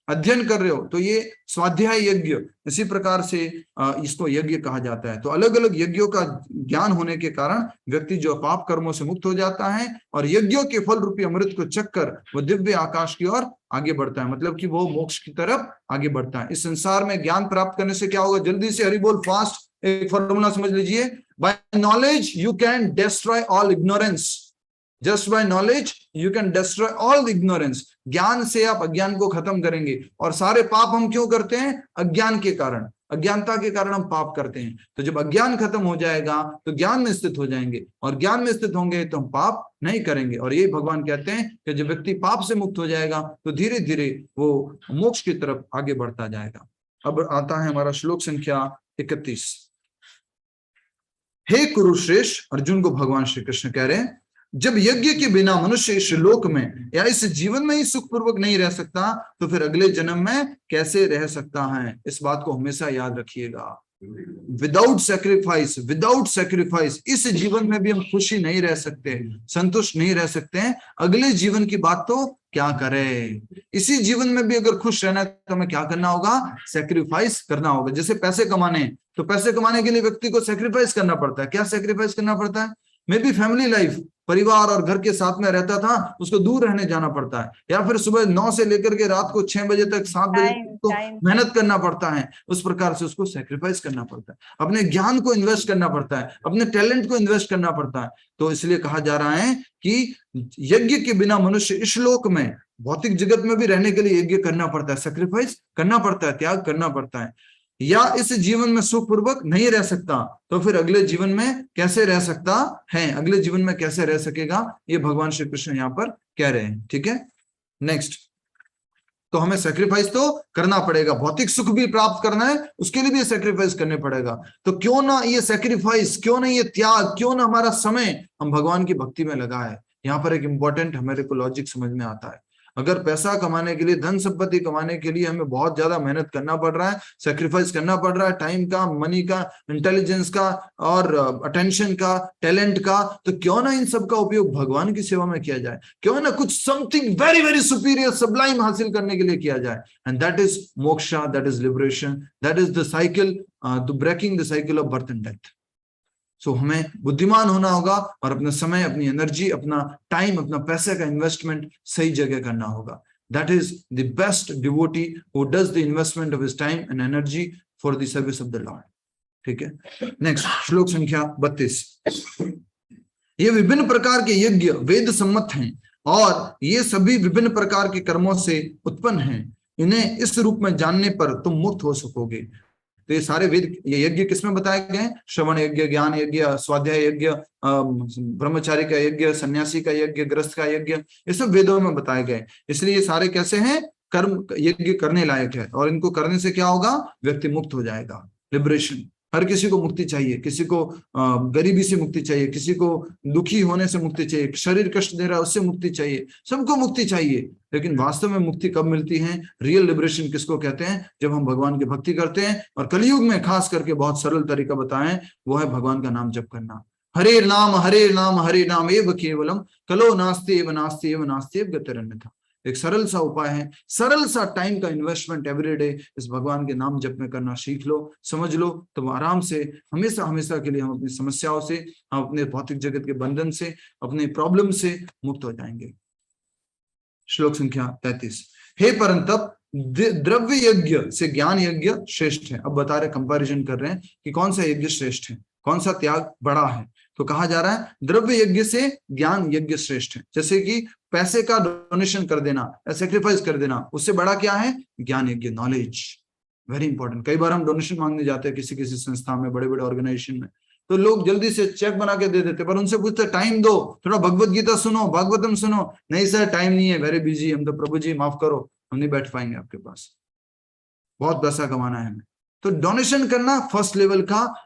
अध्ययन कर रहे हो, तो ये स्वाध्याय यज्ञ। इसी प्रकार से इसको यज्ञ कहा जाता है। तो अलग अलग यज्ञों का ज्ञान होने के कारण व्यक्ति जो पाप कर्मों से मुक्त हो जाता है और यज्ञों के फल रूपी अमृत को चखकर वो दिव्य आकाश की ओर आगे बढ़ता है, मतलब कि वो मोक्ष की तरफ आगे बढ़ता है। इस संसार में ज्ञान प्राप्त करने से क्या होगा? जल्दी से हरि बोल फास्ट एक फॉर्मूला समझ लीजिए। By knowledge you can destroy all ignorance. Just by knowledge you can destroy all ignorance. ज्ञान से आप अज्ञान को खत्म करेंगे। और सारे पाप हम क्यों करते हैं? अज्ञान के कारण, अज्ञानता के कारण हम पाप करते हैं। तो जब अज्ञान खत्म हो जाएगा तो ज्ञान में स्थित हो जाएंगे, और ज्ञान में स्थित होंगे तो हम पाप नहीं करेंगे। और ये भगवान कहते हैं कि जब व्यक्ति पाप से मुक्त हो जाएगा तो धीरे धीरे वो मोक्ष की तरफ आगे बढ़ता जाएगा। अब आता है हमारा श्लोक संख्या 31। हे कुरुश्रेष्ठ, अर्जुन को भगवान श्री कृष्ण कह रहे हैं, जब यज्ञ के बिना मनुष्य इस लोक में या इस जीवन में ही सुखपूर्वक नहीं रह सकता तो फिर अगले जन्म में कैसे रह सकता है? इस बात को हमेशा याद रखिएगा। विदाउट सैक्रिफाइस इस जीवन में भी हम खुशी नहीं रह सकते, संतुष्ट नहीं रह सकते हैं। अगले जीवन की बात तो क्या करें? इसी जीवन में भी अगर खुश रहना है तो हमें क्या करना होगा? सैक्रिफाइस करना होगा। जैसे पैसे कमाने, तो पैसे कमाने के लिए व्यक्ति को सैक्रिफाइस करना पड़ता है। क्या सैक्रिफाइस करना पड़ता है? मे बी फैमिली लाइफ, परिवार और घर के साथ में रहता था, उसको दूर रहने जाना पड़ता है, या फिर सुबह 9 से लेकर के रात को 6 बजे तक 7 बजे तक तो मेहनत करना पड़ता है। उस प्रकार से उसको सैक्रिफाइस करना पड़ता है, अपने ज्ञान को इन्वेस्ट करना पड़ता है, अपने टैलेंट को इन्वेस्ट करना पड़ता है। तो इसलिए कहा जा रहा है कि यज्ञ के बिना मनुष्य इस लोक में, भौतिक जगत में भी रहने के लिए यज्ञ करना पड़ता है, सैक्रिफाइस करना पड़ता है, त्याग करना पड़ता है। या इस जीवन में सुखपूर्वक नहीं रह सकता तो फिर अगले जीवन में कैसे रह सकता है? अगले जीवन में कैसे रह सकेगा? ये भगवान श्री कृष्ण यहाँ पर कह रहे हैं। ठीक है, नेक्स्ट। तो हमें सैक्रिफाइस तो करना पड़ेगा, भौतिक सुख भी प्राप्त करना है, उसके लिए भी सैक्रिफाइस करने पड़ेगा। तो क्यों ना ये सैक्रिफाइस, क्यों ना ये त्याग, क्यों ना हमारा समय हम भगवान की भक्ति में लगाए। यहाँ पर एक इंपॉर्टेंट हमारे को लॉजिक समझ में आता है। अगर पैसा कमाने के लिए, धन संपत्ति कमाने के लिए हमें बहुत ज्यादा मेहनत करना पड़ रहा है, सैक्रिफाइस करना पड़ रहा है, टाइम का, मनी का, इंटेलिजेंस का और अटेंशन का, टैलेंट का, तो क्यों ना इन सब का उपयोग भगवान की सेवा में किया जाए? क्यों ना कुछ something very very superior, sublime हासिल करने के लिए किया जाए? And that is moksha, that is liberation, that is the cycle, the breaking the cycle of birth and death. So हमें बुद्धिमान होना होगा और अपना समय, अपनी एनर्जी, अपना टाइम, अपना पैसे का इन्वेस्टमेंट सही जगह करना होगा। That is the best devotee who does the investment of his time and energy for the service of the Lord. ठीक है, नेक्स्ट श्लोक संख्या 32। ये विभिन्न प्रकार के यज्ञ वेद सम्मत हैं और ये सभी विभिन्न प्रकार के कर्मों से उत्पन्न हैं। इन्हें इस रूप में जानने पर तुम मुक्त हो सकोगे। तो ये सारे वेद, ये यज्ञ किसमें बताए गए हैं? श्रवण यज्ञ, ज्ञान यज्ञ, स्वाध्याय यज्ञ, ब्रह्मचारी का यज्ञ, सन्यासी का यज्ञ, ग्रस्त का यज्ञ, ये सब वेदों में बताए गए। इसलिए ये सारे कैसे हैं? कर्म यज्ञ करने लायक है, और इनको करने से क्या होगा? व्यक्ति मुक्त हो जाएगा। लिबरेशन, हर किसी को मुक्ति चाहिए, किसी को गरीबी से मुक्ति चाहिए, किसी को दुखी होने से मुक्ति चाहिए, शरीर कष्ट दे रहा है उससे मुक्ति चाहिए, सबको मुक्ति चाहिए। लेकिन वास्तव में मुक्ति कब मिलती है? रियल लिबरेशन किसको कहते हैं? जब हम भगवान की भक्ति करते हैं। और कलयुग में खास करके बहुत सरल तरीका बताएं, वो है भगवान का नाम जप करना। हरे नाम हरे नाम हरे नाम एव केवलम कलो नास्ति एव नास्ति एव नास्ति एव गतिरन्यथा। एक सरल सा उपाय है, सरल सा टाइम का इन्वेस्टमेंट एवरी डे इस भगवान के नाम जप में करना सीख लो, समझ लो, तो आराम से हमेशा हमेशा के लिए हम अपनी समस्याओं से, हम अपने भौतिक जगत के बंधन से, अपने प्रॉब्लम से मुक्त हो जाएंगे। श्लोक संख्या 33। हे परंतप द्रव्य यज्ञ से ज्ञान यज्ञ श्रेष्ठ है। अब बता रहे, कंपैरिजन कर रहे हैं कि कौन सा यज्ञ श्रेष्ठ है, कौन सा त्याग बड़ा है। तो कहा जा रहा है द्रव्य यज्ञ से ज्ञान यज्ञ श्रेष्ठ है। जैसे कि पैसे का डोनेशन कर देना या सेक्रीफाइस कर देना, उससे बड़ा क्या है? ज्ञान यज्ञ, नॉलेज। Very important. कई बार हम डोनेशन मांगने जाते हैं किसी किसी संस्था में, बड़े बड़े ऑर्गेनाइजेशन में, तो लोग जल्दी से चेक बना के दे देते, पर उनसे पूछते टाइम दो, थोड़ा भगवत गीता सुनो, भागवतम सुनो। नहीं सर, टाइम नहीं है, वेरी बिजी, हम तो प्रभु जी माफ करो, हम नहीं बैठ पाएंगे आपके पास, बहुत पैसा कमाना है हमें। तो डोनेशन करना फर्स्ट लेवल का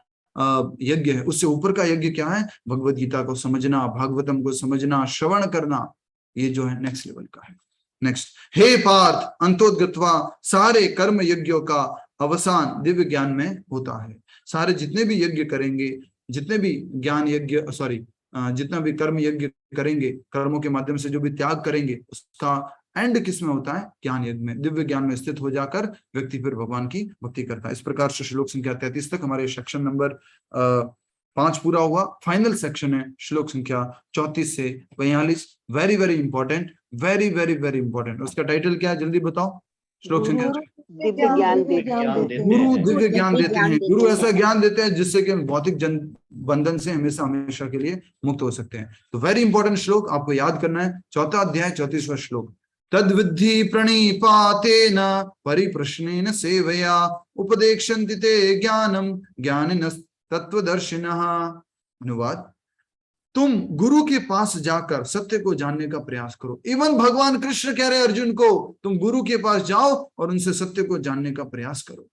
यज्ञ है। उससे ऊपर का यज्ञ क्या है? भगवत गीता को समझना, भागवतम को समझना, श्रवण करना, ये जो है नेक्स्ट लेवल का है। नेक्स्ट, हे पार्थ, अंतोद्गत्वा सारे कर्म यज्ञों का अवसान दिव्य ज्ञान में होता है। सारे जितने भी यज्ञ करेंगे, जितने भी ज्ञान यज्ञ, जितना भी कर्म यज्ञ करेंगे, कर्मों के माध्यम से जो भी त्याग करेंगे, उसका एंड किस में होता है? ज्ञान यज्ञ में, दिव्य ज्ञान में स्थित हो जाकर व्यक्ति फिर भगवान की भक्ति करता है। इस प्रकार से श्लोक संख्या 33 तक हमारे सेक्शन नंबर 5 पूरा हुआ। फाइनल सेक्शन है श्लोक संख्या 34 से 42। Very very important, very very very important. उसका टाइटल क्या है, जल्दी बताओ। श्लोक संख्या, दिव्य ज्ञान देते हैं। गुरु दिव्य ज्ञान देते हैं। गुरु ऐसा ज्ञान देते हैं जिससे कि हम भौतिक बंधन से हमेशा हमेशा के लिए मुक्त हो सकते हैं। तो वेरी इंपॉर्टेंट श्लोक आपको याद करना है। 4 अध्याय 34वां श्लोक, तद्विद्धि प्रणिपातेन परिप्रश्नेन सेवया उपदेक्षन्ति ते ज्ञानम ज्ञानिनः तत्वदर्शिनः। अनुवाद, तुम गुरु के पास जाकर सत्य को जानने का प्रयास करो। इवन भगवान कृष्ण कह रहे हैं अर्जुन को, तुम गुरु के पास जाओ और उनसे सत्य को जानने का प्रयास करो।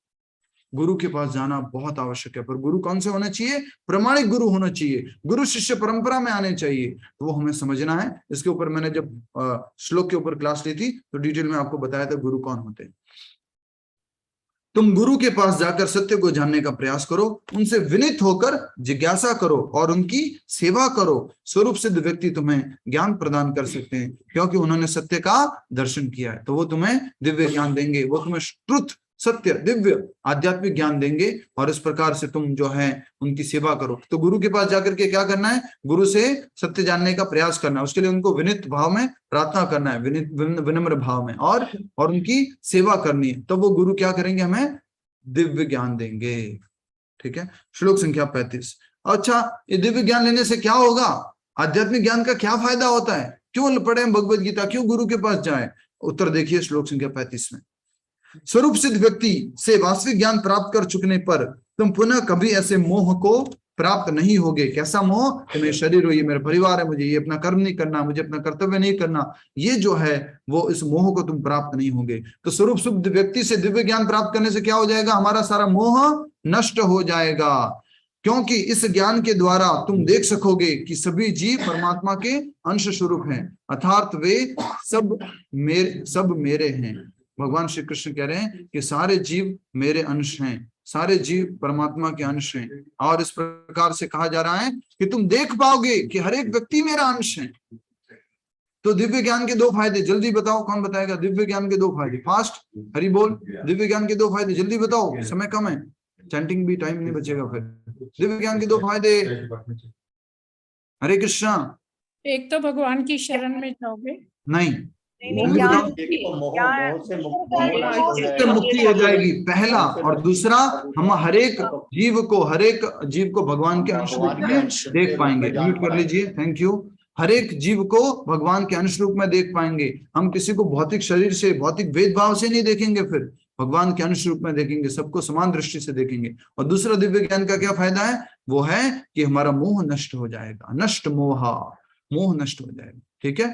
गुरु के पास जाना बहुत आवश्यक है, पर गुरु कौन से होना चाहिए? प्रमाणिक गुरु होना चाहिए, गुरु शिष्य परंपरा में आने चाहिए। तो वो हमें समझना है। इसके ऊपर मैंने जब श्लोक के ऊपर क्लास ली थी तो डिटेल में आपको बताया था गुरु कौन होते हैं। तुम गुरु के पास जाकर सत्य को जानने का प्रयास करो, उनसे विनीत होकर जिज्ञासा करो और उनकी सेवा करो। स्वरूप सिद्ध व्यक्ति तुम्हें ज्ञान प्रदान कर सकते हैं, क्योंकि उन्होंने सत्य का दर्शन किया है। तो वो तुम्हें दिव्य ज्ञान देंगे, वो तुम्हें ट्रुथ, सत्य, दिव्य आध्यात्मिक ज्ञान देंगे। और इस प्रकार से तुम जो है उनकी सेवा करो। तो गुरु के पास जाकर के क्या करना है? गुरु से सत्य जानने का प्रयास करना है। उसके लिए उनको विनित भाव में प्रार्थना करना है, विनम्र भाव में, और उनकी सेवा करनी है। तो वो गुरु क्या करेंगे? हमें दिव्य ज्ञान देंगे। ठीक है, श्लोक संख्या 35। अच्छा, ये दिव्य ज्ञान लेने से क्या होगा? आध्यात्मिक ज्ञान का क्या फायदा होता है? क्यों पढ़े भगवत गीता, क्यों गुरु के पास जाए? उत्तर देखिए श्लोक संख्या 35 में। स्वरूप सिद्ध व्यक्ति से वास्तविक ज्ञान प्राप्त कर चुकने पर तुम पुनः कभी ऐसे मोह को प्राप्त नहीं होगे। कैसा मोह? कि मेरे शरीर हो, ये मेरा परिवार है, मुझे ये अपना कर्म नहीं करना, मुझे अपना कर्तव्य नहीं करना, ये जो है वो, इस मोह को तुम प्राप्त नहीं होगे। तो स्वरूप सिद्ध व्यक्ति से दिव्य ज्ञान प्राप्त करने से क्या हो जाएगा? हमारा सारा मोह नष्ट हो जाएगा, क्योंकि इस ज्ञान के द्वारा तुम देख सकोगे कि सभी जीव परमात्मा के अंश स्वरूप हैं, अर्थात वे सब मेरे हैं। भगवान श्री कृष्ण कह रहे हैं कि सारे जीव मेरे अंश हैं, सारे जीव परमात्मा के अंश हैं। और इस प्रकार से कहा जा रहा है कि तुम देख पाओगे कि हर एक व्यक्ति मेरा अंश है। तो दिव्य ज्ञान के 2 फायदे, जल्दी बताओ, कौन बताएगा? दिव्य ज्ञान के 2 फायदे, फास्ट, हरि बोल। दिव्य ज्ञान के 2 फायदे जल्दी बताओ, समय कम है, चैंटिंग भी टाइम नहीं बचेगा फिर। दिव्य ज्ञान के 2 फायदे, हरे कृष्णा। एक तो भगवान की शरण में जाओगे, नहीं, इससे मुक्ति हो जाएगी, पहला। और दूसरा, हम हर एक जीव को भगवान के अंश रूप में देख पाएंगे। म्यूट कर लीजिए, थैंक यू। हर एक जीव को भगवान के अंश रूप में देख पाएंगे। हम किसी को भौतिक शरीर से, भौतिक भेदभाव से नहीं देखेंगे, फिर भगवान के अंश रूप में देखेंगे, सबको समान दृष्टि से देखेंगे। और दूसरा दिव्य ज्ञान का क्या फायदा है? वो है कि हमारा मोह नष्ट हो जाएगा, नष्ट मोह नष्ट हो जाएगा। ठीक है,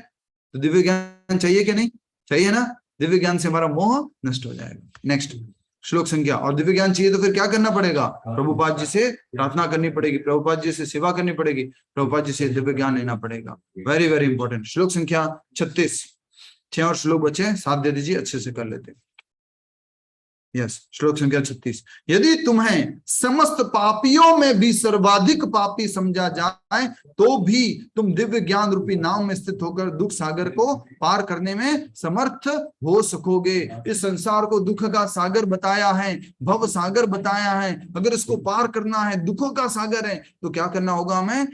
तो दिव्य ज्ञान चाहिए कि नहीं चाहिए ना? दिव्य ज्ञान से हमारा मोह नष्ट हो जाएगा। नेक्स्ट श्लोक संख्या। और दिव्य ज्ञान चाहिए तो फिर क्या करना पड़ेगा? प्रभुपाद जी से प्रार्थना करनी पड़ेगी, प्रभुपाद जी से सेवा करनी पड़ेगी, प्रभुपाद जी से दिव्य ज्ञान लेना पड़ेगा। Very very important. श्लोक संख्या 36। 6 और श्लोक बचे, 7 दे दीजिए, अच्छे से कर लेते। यस, श्लोक संख्या 36। यदि तुम्हें समस्त पापियों में भी सर्वाधिक पापी समझा जाए तो भी तुम दिव्य ज्ञान रूपी नाव में स्थित होकर दुख सागर को पार करने में समर्थ हो सकोगे। इस संसार को दुख का सागर बताया है, भव सागर बताया है। अगर इसको पार करना है, दुखों का सागर है, तो क्या करना होगा हमें?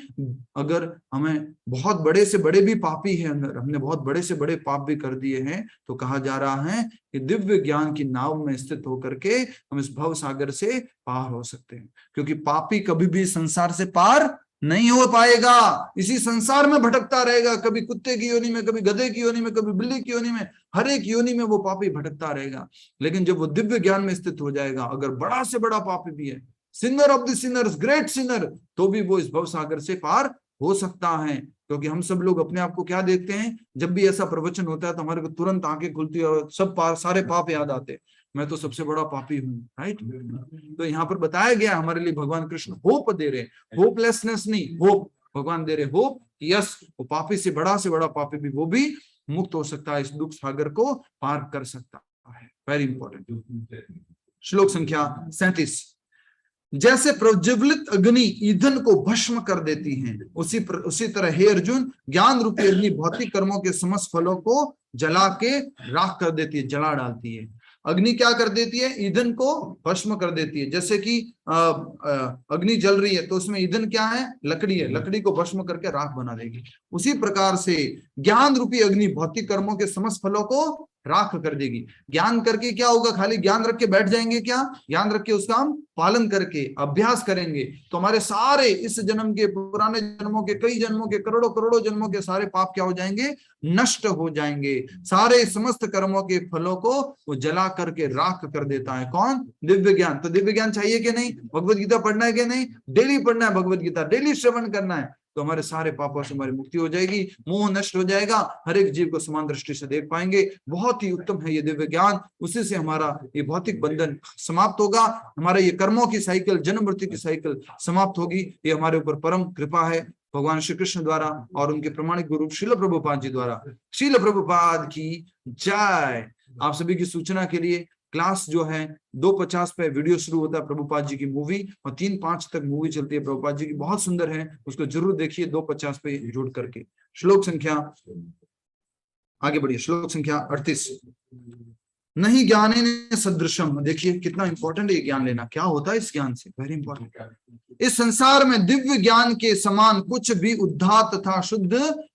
अगर हमें बहुत बड़े से बड़े भी पापी है, अंदर हमने बहुत बड़े से बड़े पाप भी कर दिए हैं, तो कहा जा रहा है कि दिव्य ज्ञान की नाव में स्थित होकर के हम इस भव सागर से पार हो सकते हैं। क्योंकि पापी कभी भी संसार से पार नहीं हो पाएगा, इसी संसार में भटकता रहेगा, कभी कुत्ते की योनि में, कभी गधे की योनि में, कभी बिल्ली की योनि में, हर एक योनि में वो पापी भटकता रहेगा। लेकिन जब वो दिव्य ज्ञान में स्थित हो जाएगा, अगर बड़ा से बड़ा पापी भी है, Sinner of the Sinners, great Sinner, तो भी वो इस भव सागर से पार हो सकता है। क्योंकि हम सब लोग अपने आप को क्या देखते हैं, जब भी ऐसा प्रवचन होता है तो हमारे को तुरंत आंखें खुलती है और सब सारे पाप याद आते हैं, मैं तो सबसे बड़ा पापी हूँ, राइट। तो यहाँ पर बताया गया हमारे लिए भगवान कृष्ण होप दे रहे, होपलेसनेस नहीं, होप भगवान दे रहे, होप यस, वो पापी से बड़ा पापी भी, वो भी मुक्त हो सकता है, इस दुख सागर को पार कर सकता है। Very important. श्लोक संख्या 37। जैसे प्रज्वलित अग्नि ईंधन को भस्म कर देती है, उसी तरह हे अर्जुन, ज्ञान रूपी अग्नि भौतिक कर्मों के समस्त फलों को जला के राख कर देती है, जला डालती है। अग्नि क्या कर देती है? ईंधन को भस्म कर देती है। जैसे कि अग्नि जल रही है तो उसमें ईंधन क्या है? लकड़ी है, लकड़ी को भस्म करके राख बना देगी। उसी प्रकार से ज्ञान रूपी अग्नि भौतिक कर्मों के समस्त फलों को राख कर देगी। ज्ञान करके क्या होगा? खाली ज्ञान रख के बैठ जाएंगे क्या? ज्ञान रख के उसका हम पालन करके अभ्यास करेंगे तो हमारे सारे इस जन्म के, पुराने जन्मों के, कई जन्मों के, करोड़ों करोड़ों जन्मों के सारे पाप क्या हो जाएंगे? नष्ट हो जाएंगे। सारे समस्त कर्मों के फलों को वो जला करके राख कर देता है। कौन? दिव्य ज्ञान। तो दिव्य ज्ञान चाहिए कि नहीं? भगवत गीता पढ़ना है कि नहीं? डेली पढ़ना है भगवत गीता, डेली श्रवण करना है, तो हमारे सारे पापों से हमारी मुक्ति हो जाएगी, मोह नष्ट हो जाएगा, हर एक जीव को समान दृष्टि से देख पाएंगे। बहुत ही उत्तम है ये दिव्य ज्ञान, उसी से हमारा ये भौतिक बंधन समाप्त होगा, हमारा ये कर्मों की साइकिल, जन्म मृत्यु की साइकिल समाप्त होगी। ये हमारे ऊपर परम कृपा है भगवान श्री कृष्ण द्वारा और उनके प्रमाणिक गुरु श्रील प्रभुपाद जी द्वारा। श्रील प्रभुपाद की जय। आप सभी की सूचना के लिए क्लास जो है 2:50 पे वीडियो शुरू होता है प्रभुपाद जी की मूवी, और 3:05 तक मूवी चलती है प्रभुपाद जी की, बहुत सुंदर है, उसको जरूर देखिए 2:50 पे जुड़ करके। श्लोक संख्या आगे बढ़िए, श्लोक संख्या 38। नहीं ज्ञाने सदृशम, देखिए कितना इंपॉर्टेंट है ज्ञान लेना, क्या होता है इस ज्ञान से, वेरी इंपॉर्टेंट। इस संसार में दिव्य ज्ञान के समान कुछ भी उद्धात तथा शुद्ध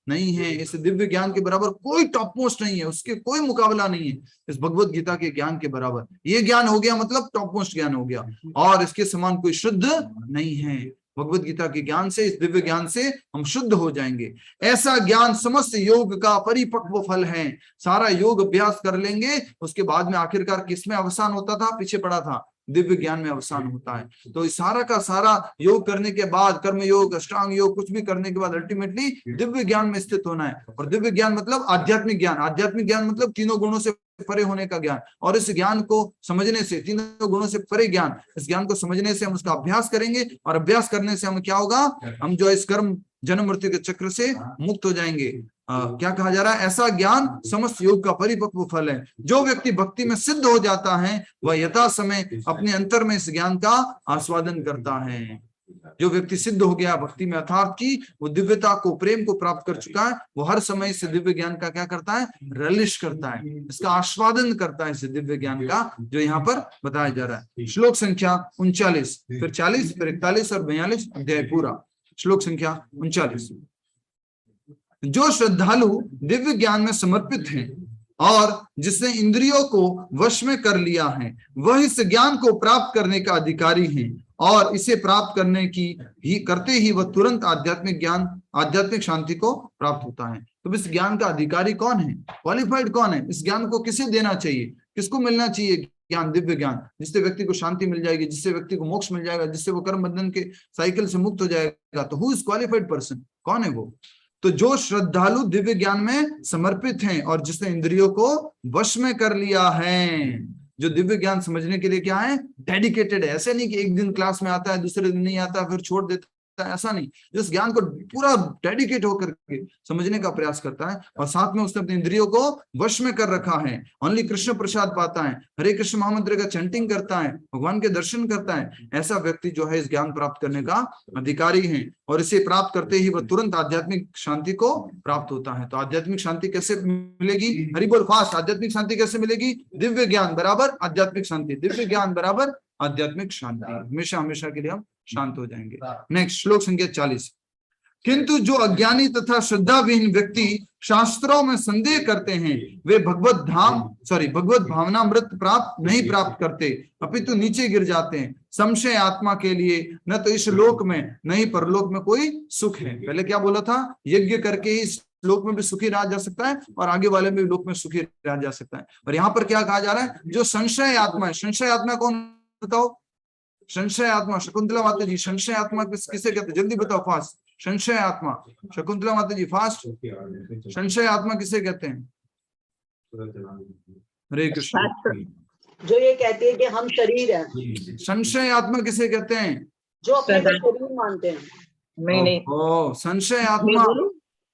नहीं है। इस दिव्य ज्ञान के बराबर कोई टॉप मोस्ट नहीं है, उसके कोई मुकाबला नहीं है इस भगवत गीता के ज्ञान के बराबर। ये ज्ञान हो गया मतलब टॉप मोस्ट ज्ञान हो गया, और इसके समान कोई शुद्ध नहीं है। भगवत गीता के ज्ञान से, इस दिव्य ज्ञान से हम शुद्ध हो जाएंगे। ऐसा ज्ञान समस्त योग का परिपक्व फल है। सारा योग अभ्यास कर लेंगे, उसके बाद में आखिरकार किसमें अवसान होता था? पीछे पड़ा था, दिव्य ज्ञान में अवसान होता है। तो इस सारा का सारा योग करने के बाद, कर्म योग, अष्टांग योग, कुछ भी करने के बाद अल्टीमेटली दिव्य ज्ञान में स्थित होना है। और दिव्य ज्ञान मतलब आध्यात्मिक ज्ञान, आध्यात्मिक ज्ञान मतलब तीनों गुणों से परे होने का ज्ञान। और इस ज्ञान को समझने से, तीनों गुणों से परे ज्ञान, इस ज्ञान को समझने से हम उसका अभ्यास करेंगे, और अभ्यास करने से हम क्या होगा? हम जो इस कर्म जन्म मृत्यु के चक्र से मुक्त हो जाएंगे। क्या कहा जा रहा है? ऐसा ज्ञान समस्त योग का परिपक्व फल है। जो व्यक्ति भक्ति में सिद्ध हो जाता है वह यथा समय अपने अंतर में इस ज्ञान का आस्वादन करता है। जो व्यक्ति सिद्ध हो गया भक्ति में, अर्थात की वो दिव्यता को, प्रेम को प्राप्त कर चुका है, वो हर समय इस दिव्य ज्ञान का क्या करता है? रलिश करता है, इसका आस्वादन करता है, इस दिव्य ज्ञान का जो यहाँ पर बताया जा रहा है। श्लोक संख्या 39, फिर 40, फिर 41 और 42 अध्याय पूरा। श्लोक संख्या 39। जो श्रद्धालु दिव्य ज्ञान में समर्पित हैं और जिसने इंद्रियों को वश में कर लिया है, वह इस ज्ञान को प्राप्त करने का अधिकारी है, और इसे प्राप्त करने की करते ही वह तुरंत आध्यात्मिक ज्ञान, आध्यात्मिक शांति को प्राप्त होता है। तो इस ज्ञान का अधिकारी कौन है? क्वालिफाइड कौन है? इस ज्ञान को किसे देना चाहिए? किसको मिलना चाहिए ज्ञान? दिव्य ज्ञान, जिससे व्यक्ति को शांति मिल जाएगी, जिससे व्यक्ति को मोक्ष मिल जाएगा, जिससे वो कर्म बंधन के साइकिल से मुक्त हो जाएगा। तो हु इज क्वालिफाइड पर्सन? कौन है वो? तो जो श्रद्धालु दिव्य ज्ञान में समर्पित हैं और जिसने इंद्रियों को वश में कर लिया है, जो दिव्य ज्ञान समझने के लिए क्या है? डेडिकेटेड है। ऐसे नहीं कि एक दिन क्लास में आता है, दूसरे दिन नहीं आता, फिर छोड़ देता है, ऐसा नहीं। इस ज्ञान को पूरा डेडिकेट होकर के समझने का प्रयास करता है और साथ में उसने अपने इंद्रियों को वश में कर रखा है, ओनली कृष्ण प्रसाद पाता है, हरे कृष्ण महामंत्र का चैंटिंग करता है, भगवान के दर्शन करता है, ऐसा व्यक्ति जो है इस ज्ञान प्राप्त करने का अधिकारी है। और इसे प्राप्त करते ही वह तुरंत आध्यात्मिक शांति को प्राप्त होता है। तो आध्यात्मिक शांति कैसे मिलेगी? हरि बोल फास्ट। आध्यात्मिक शांति कैसे मिलेगी? दिव्य ज्ञान बराबर आध्यात्मिक शांति, दिव्य ज्ञान बराबर आध्यात्मिक शांति। हमेशा हमेशा के लिए हम शांत हो जाएंगे। नेक्स्ट श्लोक संख्या 40। किंतु जो अज्ञानी तथा श्रद्धाविहीन व्यक्ति शास्त्रों में संदेह करते हैं वे भगवत भावनामृत नहीं प्राप्त करते, अपितु नीचे गिर जाते हैं। संशय आत्मा के लिए न तो इस लोक में न ही परलोक में कोई सुख है। पहले क्या बोला था? यज्ञ करके ही लोक में भी सुखी रहा जा सकता है और आगे वाले में भी लोक में सुखी रहा जा सकता है। और यहाँ पर क्या कहा जा रहा है? जो संशय आत्मा है, संशय आत्मा कौन बताओ? संशय आत्मा शकुंतला माता जी, संशय आत्मा किसे कहते हैं? जल्दी बताओ फास्ट। संशय आत्मा, शकुंतला माता जी फास्ट। संशय आत्मा किसे कहते हैं? हरे कृष्ण। जो ये कहती है कि हम शरीर है। संशय आत्मा किसे कहते हैं? जो अपने को शरीर मानते हैं। नहीं ओ संशय आत्मा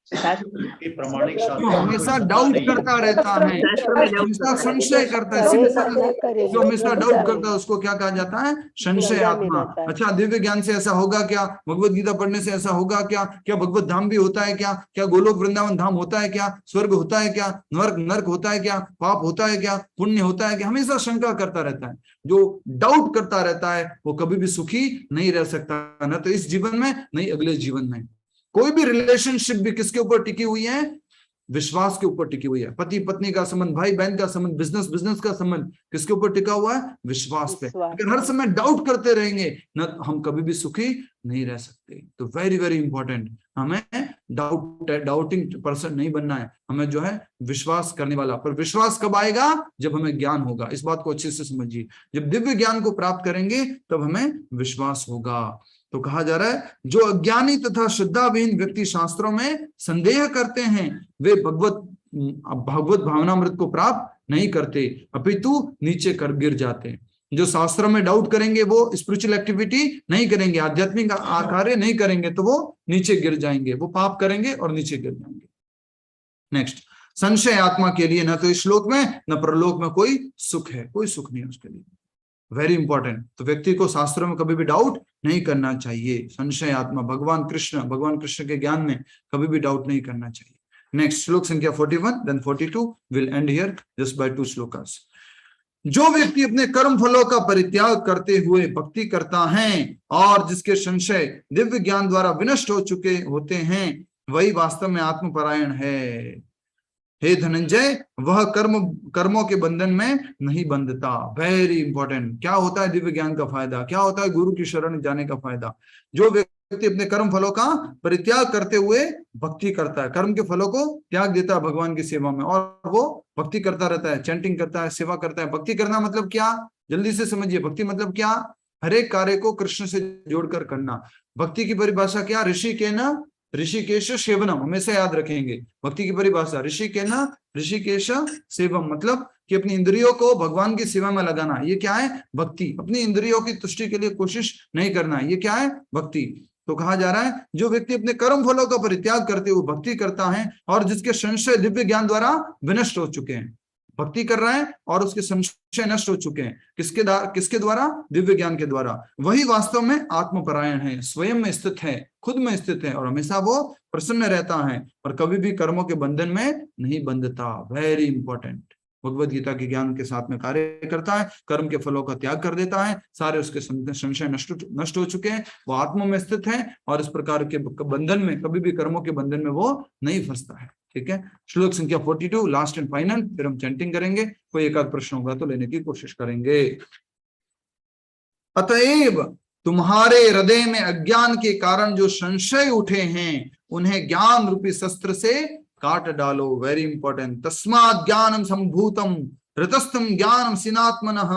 प्रमाणिक जो हमेशा डाउट करता रहता है, हमेशा संशय करता है, जो हमेशा डाउट करता है उसको क्या कहा जाता है? संशय आत्मा। अच्छा, दिव्य ज्ञान से ऐसा होगा क्या? भगवत गीता पढ़ने से ऐसा होगा क्या? क्या भगवत धाम भी होता है क्या? क्या गोलोक वृंदावन धाम होता है क्या? स्वर्ग होता है क्या? नर्क होता है क्या? पाप होता है क्या? पुण्य होता है क्या? हमेशा शंका करता रहता है। जो डाउट करता रहता है वो कभी भी सुखी नहीं रह सकता, न तो इस जीवन में न ही अगले जीवन में। कोई भी रिलेशनशिप भी किसके ऊपर टिकी हुई है? विश्वास के ऊपर टिकी हुई है। पति पत्नी का संबंध, भाई बहन का संबंध, बिजनेस का संबंध किसके ऊपर टिका हुआ है? विश्वास पे। अगर हर समय डाउट करते रहेंगे न, हम कभी भी सुखी नहीं रह सकते। तो वेरी वेरी इंपॉर्टेंट, हमें डाउटिंग पर्सन नहीं बनना है, हमें जो है विश्वास करने वाला। पर विश्वास कब आएगा? जब हमें ज्ञान होगा। इस बात को अच्छे से समझिए, जब दिव्य ज्ञान को प्राप्त करेंगे तब हमें विश्वास होगा। तो कहा जा रहा है जो अज्ञानी तथा श्रद्धाविहीन व्यक्ति शास्त्रों में संदेह करते हैं वे भगवत भावनामृत को प्राप्त नहीं करते, अपितु नीचे कर गिर जाते हैं। जो शास्त्रों में डाउट करेंगे वो स्पिरिचुअल एक्टिविटी नहीं करेंगे, आध्यात्मिक कार्य नहीं करेंगे, तो वो नीचे गिर जाएंगे, वो पाप करेंगे और नीचे गिर जाएंगे। नेक्स्ट, संशय आत्मा के लिए न तो इस श्लोक में न परलोक में कोई सुख है, कोई सुख नहीं है उसके लिए। Very important. तो व्यक्ति को शास्त्रों में कभी भी डाउट नहीं करना चाहिए। संशय आत्मा, भगवान कृष्ण के ज्ञान में कभी भी डाउट नहीं करना चाहिए। नेक्स्ट श्लोक संख्या 41 then 42 will end here just by 2 shlokas. जो व्यक्ति अपने कर्म फलों का परित्याग करते हुए भक्ति करता है और जिसके संशय दिव्य ज्ञान द्वारा विनष्ट हो चुके होते हैं वही वास्तव में आत्मपरायण है। हे धनंजय, वह कर्मों के बंधन में नहीं बंधता। Very important. क्या होता है दिव्य ज्ञान का फायदा? क्या होता है गुरु की शरण जाने का फायदा? जो व्यक्ति अपने कर्म फलों का परित्याग करते हुए भक्ति करता है, कर्म के फलों को त्याग देता है भगवान की सेवा में और वो भक्ति करता रहता है, चैंटिंग करता है, सेवा करता है। भक्ति करना मतलब क्या? जल्दी से समझिए, भक्ति मतलब क्या? हर एक कार्य को कृष्ण से जोड़कर करना। भक्ति की परिभाषा क्या? ऋषिकेश सेवनम, हमेशा याद रखेंगे भक्ति की परिभाषा। ऋषिकेश सेवम मतलब कि अपनी इंद्रियों को भगवान की सेवा में लगाना। ये क्या है? भक्ति। अपनी इंद्रियों की तुष्टि के लिए कोशिश नहीं करना, ये क्या है? भक्ति। तो कहा जा रहा है जो व्यक्ति अपने कर्म फलों का परित्याग करते हुए भक्ति करता है और जिसके संशय दिव्य ज्ञान द्वारा विनष्ट हो चुके हैं, भक्ति कर रहा है और उसके संशय नष्ट हो चुके हैं, किसके द्वारा? दिव्य ज्ञान के द्वारा, वही वास्तव में आत्मपरायण है, स्वयं में स्थित है, खुद में स्थित है और हमेशा वो प्रसन्न रहता है और कभी भी कर्मों के बंधन में नहीं बंधता। Very important. भगवद गीता के ज्ञान के साथ में कार्य करता है, कर्म के फलों का त्याग कर देता है, सारे उसके संशय नष्ट हो चुके हैं, वो आत्मा में स्थित है और इस प्रकार के बंधन में, कभी भी कर्मों के बंधन में वो नहीं फंसता है। ठीक है, श्लोक संख्या 42 लास्ट एंड फाइनल, फिर हम चैंटिंग करेंगे। कोई एक आध प्रश्न होगा तो लेने की कोशिश करेंगे। अतएव तुम्हारे हृदय में अज्ञान के कारण जो संशय उठे हैं उन्हें ज्ञान रूपी शस्त्र से काट डालो। Very important. तस्मात् ज्ञानम संभूतम ऋतस्थम ज्ञानम सिनात्मनः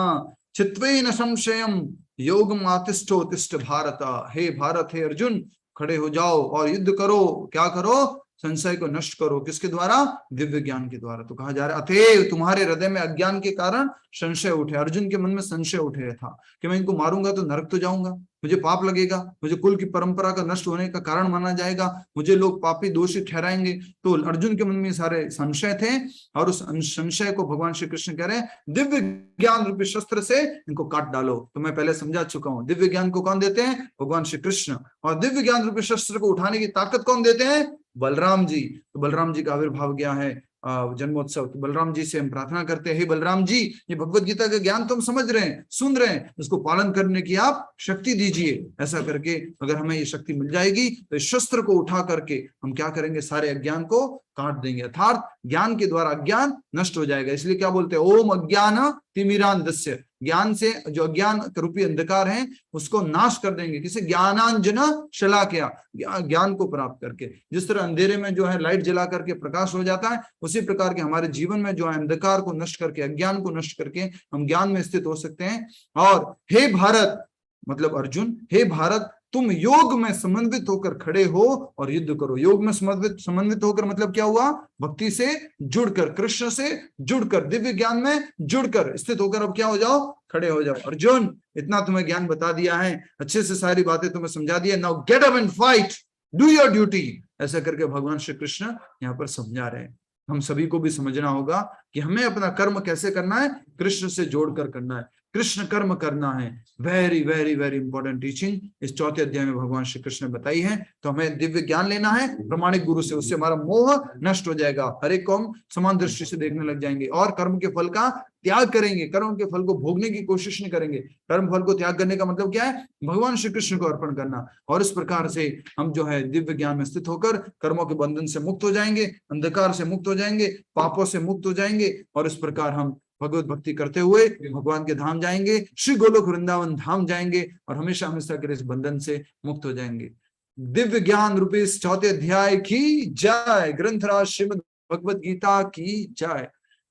चित्वेन संशयम योगम आतिष्ठो तिष्ठ भारत। हे भारत, हे अर्जुन, खड़े हो जाओ और युद्ध करो। क्या करो? संशय को नष्ट करो। किसके द्वारा? दिव्य ज्ञान के द्वारा। तो कहा जा रहा है अतएव तुम्हारे हृदय में अज्ञान के कारण संशय उठे। अर्जुन के मन में संशय उठे था कि मैं इनको मारूंगा तो नरक तो जाऊंगा, मुझे पाप लगेगा, मुझे कुल की परंपरा का नष्ट होने का कारण माना जाएगा, मुझे लोग पापी दोषी ठहराएंगे। तो अर्जुन के मन में सारे संशय थे और उस संशय को भगवान श्री कृष्ण कह रहे हैं दिव्य ज्ञान रूपी शस्त्र से इनको काट डालो। तो मैं पहले समझा चुका हूं, दिव्य ज्ञान को कौन देते हैं? भगवान श्री कृष्ण। और दिव्य ज्ञान रूपी शस्त्र को उठाने की ताकत कौन देते हैं? बलराम जी। तो बलराम जी का आविर्भाव गया है जन्मोत्सव। तो बलराम जी से हम प्रार्थना करते हैं, हे बलराम जी, ये भगवत गीता का ज्ञान तुम समझ रहे हैं, सुन रहे हैं, उसको पालन करने की आप शक्ति दीजिए। ऐसा करके अगर हमें ये शक्ति मिल जाएगी तो इस शस्त्र को उठा करके हम क्या करेंगे? सारे अज्ञान को काट देंगे, अर्थात ज्ञान के द्वारा अज्ञान नष्ट हो जाएगा। इसलिए क्या बोलते हैं? ओम अज्ञान तिमिरांधस्य, ज्ञान से जो अज्ञान रूपी अंधकार है उसको नाश कर देंगे। किसे? ज्ञानांजन शलाकया, ज्ञान को प्राप्त करके। जिस तरह अंधेरे में जो है लाइट जला करके प्रकाश हो जाता है, उसी प्रकार के हमारे जीवन में जो है अंधकार को नष्ट करके, अज्ञान को नष्ट करके हम ज्ञान में स्थित हो सकते हैं। और हे भारत, मतलब अर्जुन, हे भारत, तुम योग में समन्वित होकर खड़े हो और युद्ध करो। योग में समन्वित होकर मतलब क्या हुआ? भक्ति से जुड़कर, कृष्ण से जुड़कर, दिव्य ज्ञान में जुड़कर स्थित होकर अब क्या हो जाओ? खड़े हो जाओ। अर्जुन, इतना तुम्हें ज्ञान बता दिया है, अच्छे से सारी बातें तुम्हें समझा दी है, now get up and fight, do your duty. ऐसा करके भगवान श्री कृष्ण यहाँ पर समझा रहे हैं। हम सभी को भी समझना होगा कि हमें अपना कर्म कैसे करना है? कृष्ण से जोड़कर करना है, कृष्ण कर्म करना है। Very very very important teaching इस चौथे अध्याय में भगवान श्री कृष्ण ने बताई है। तो हमें दिव्य ज्ञान लेना है प्रमाणिक गुरु से, उससे हमारा मोह नष्ट हो जाएगा, हर एक को हम समान दृष्टि से देखने लग जाएंगे और कर्म के फल का त्याग करेंगे, कर्म के फल को भोगने की कोशिश नहीं करेंगे। कर्म फल को त्याग करने का मतलब क्या है? भगवान श्री कृष्ण को अर्पण करना। और इस प्रकार से हम जो है दिव्य ज्ञान में स्थित होकर कर्मों के बंधन से मुक्त हो जाएंगे, अंधकार से मुक्त हो जाएंगे, पापों से मुक्त हो जाएंगे और इस प्रकार हम भगवत भक्ति करते हुए भगवान के धाम जाएंगे, श्री गोलोक वृंदावन धाम जाएंगे और हमेशा हमेशा के इस बंधन से मुक्त हो जाएंगे। दिव्य ज्ञान रूपी इस चौथे अध्याय की जय, ग्रंथराज श्रीमद् भगवत गीता की जय।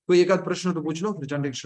कोई एक आध प्रश्न तो पूछ लो, फिर चंडिक शुरू।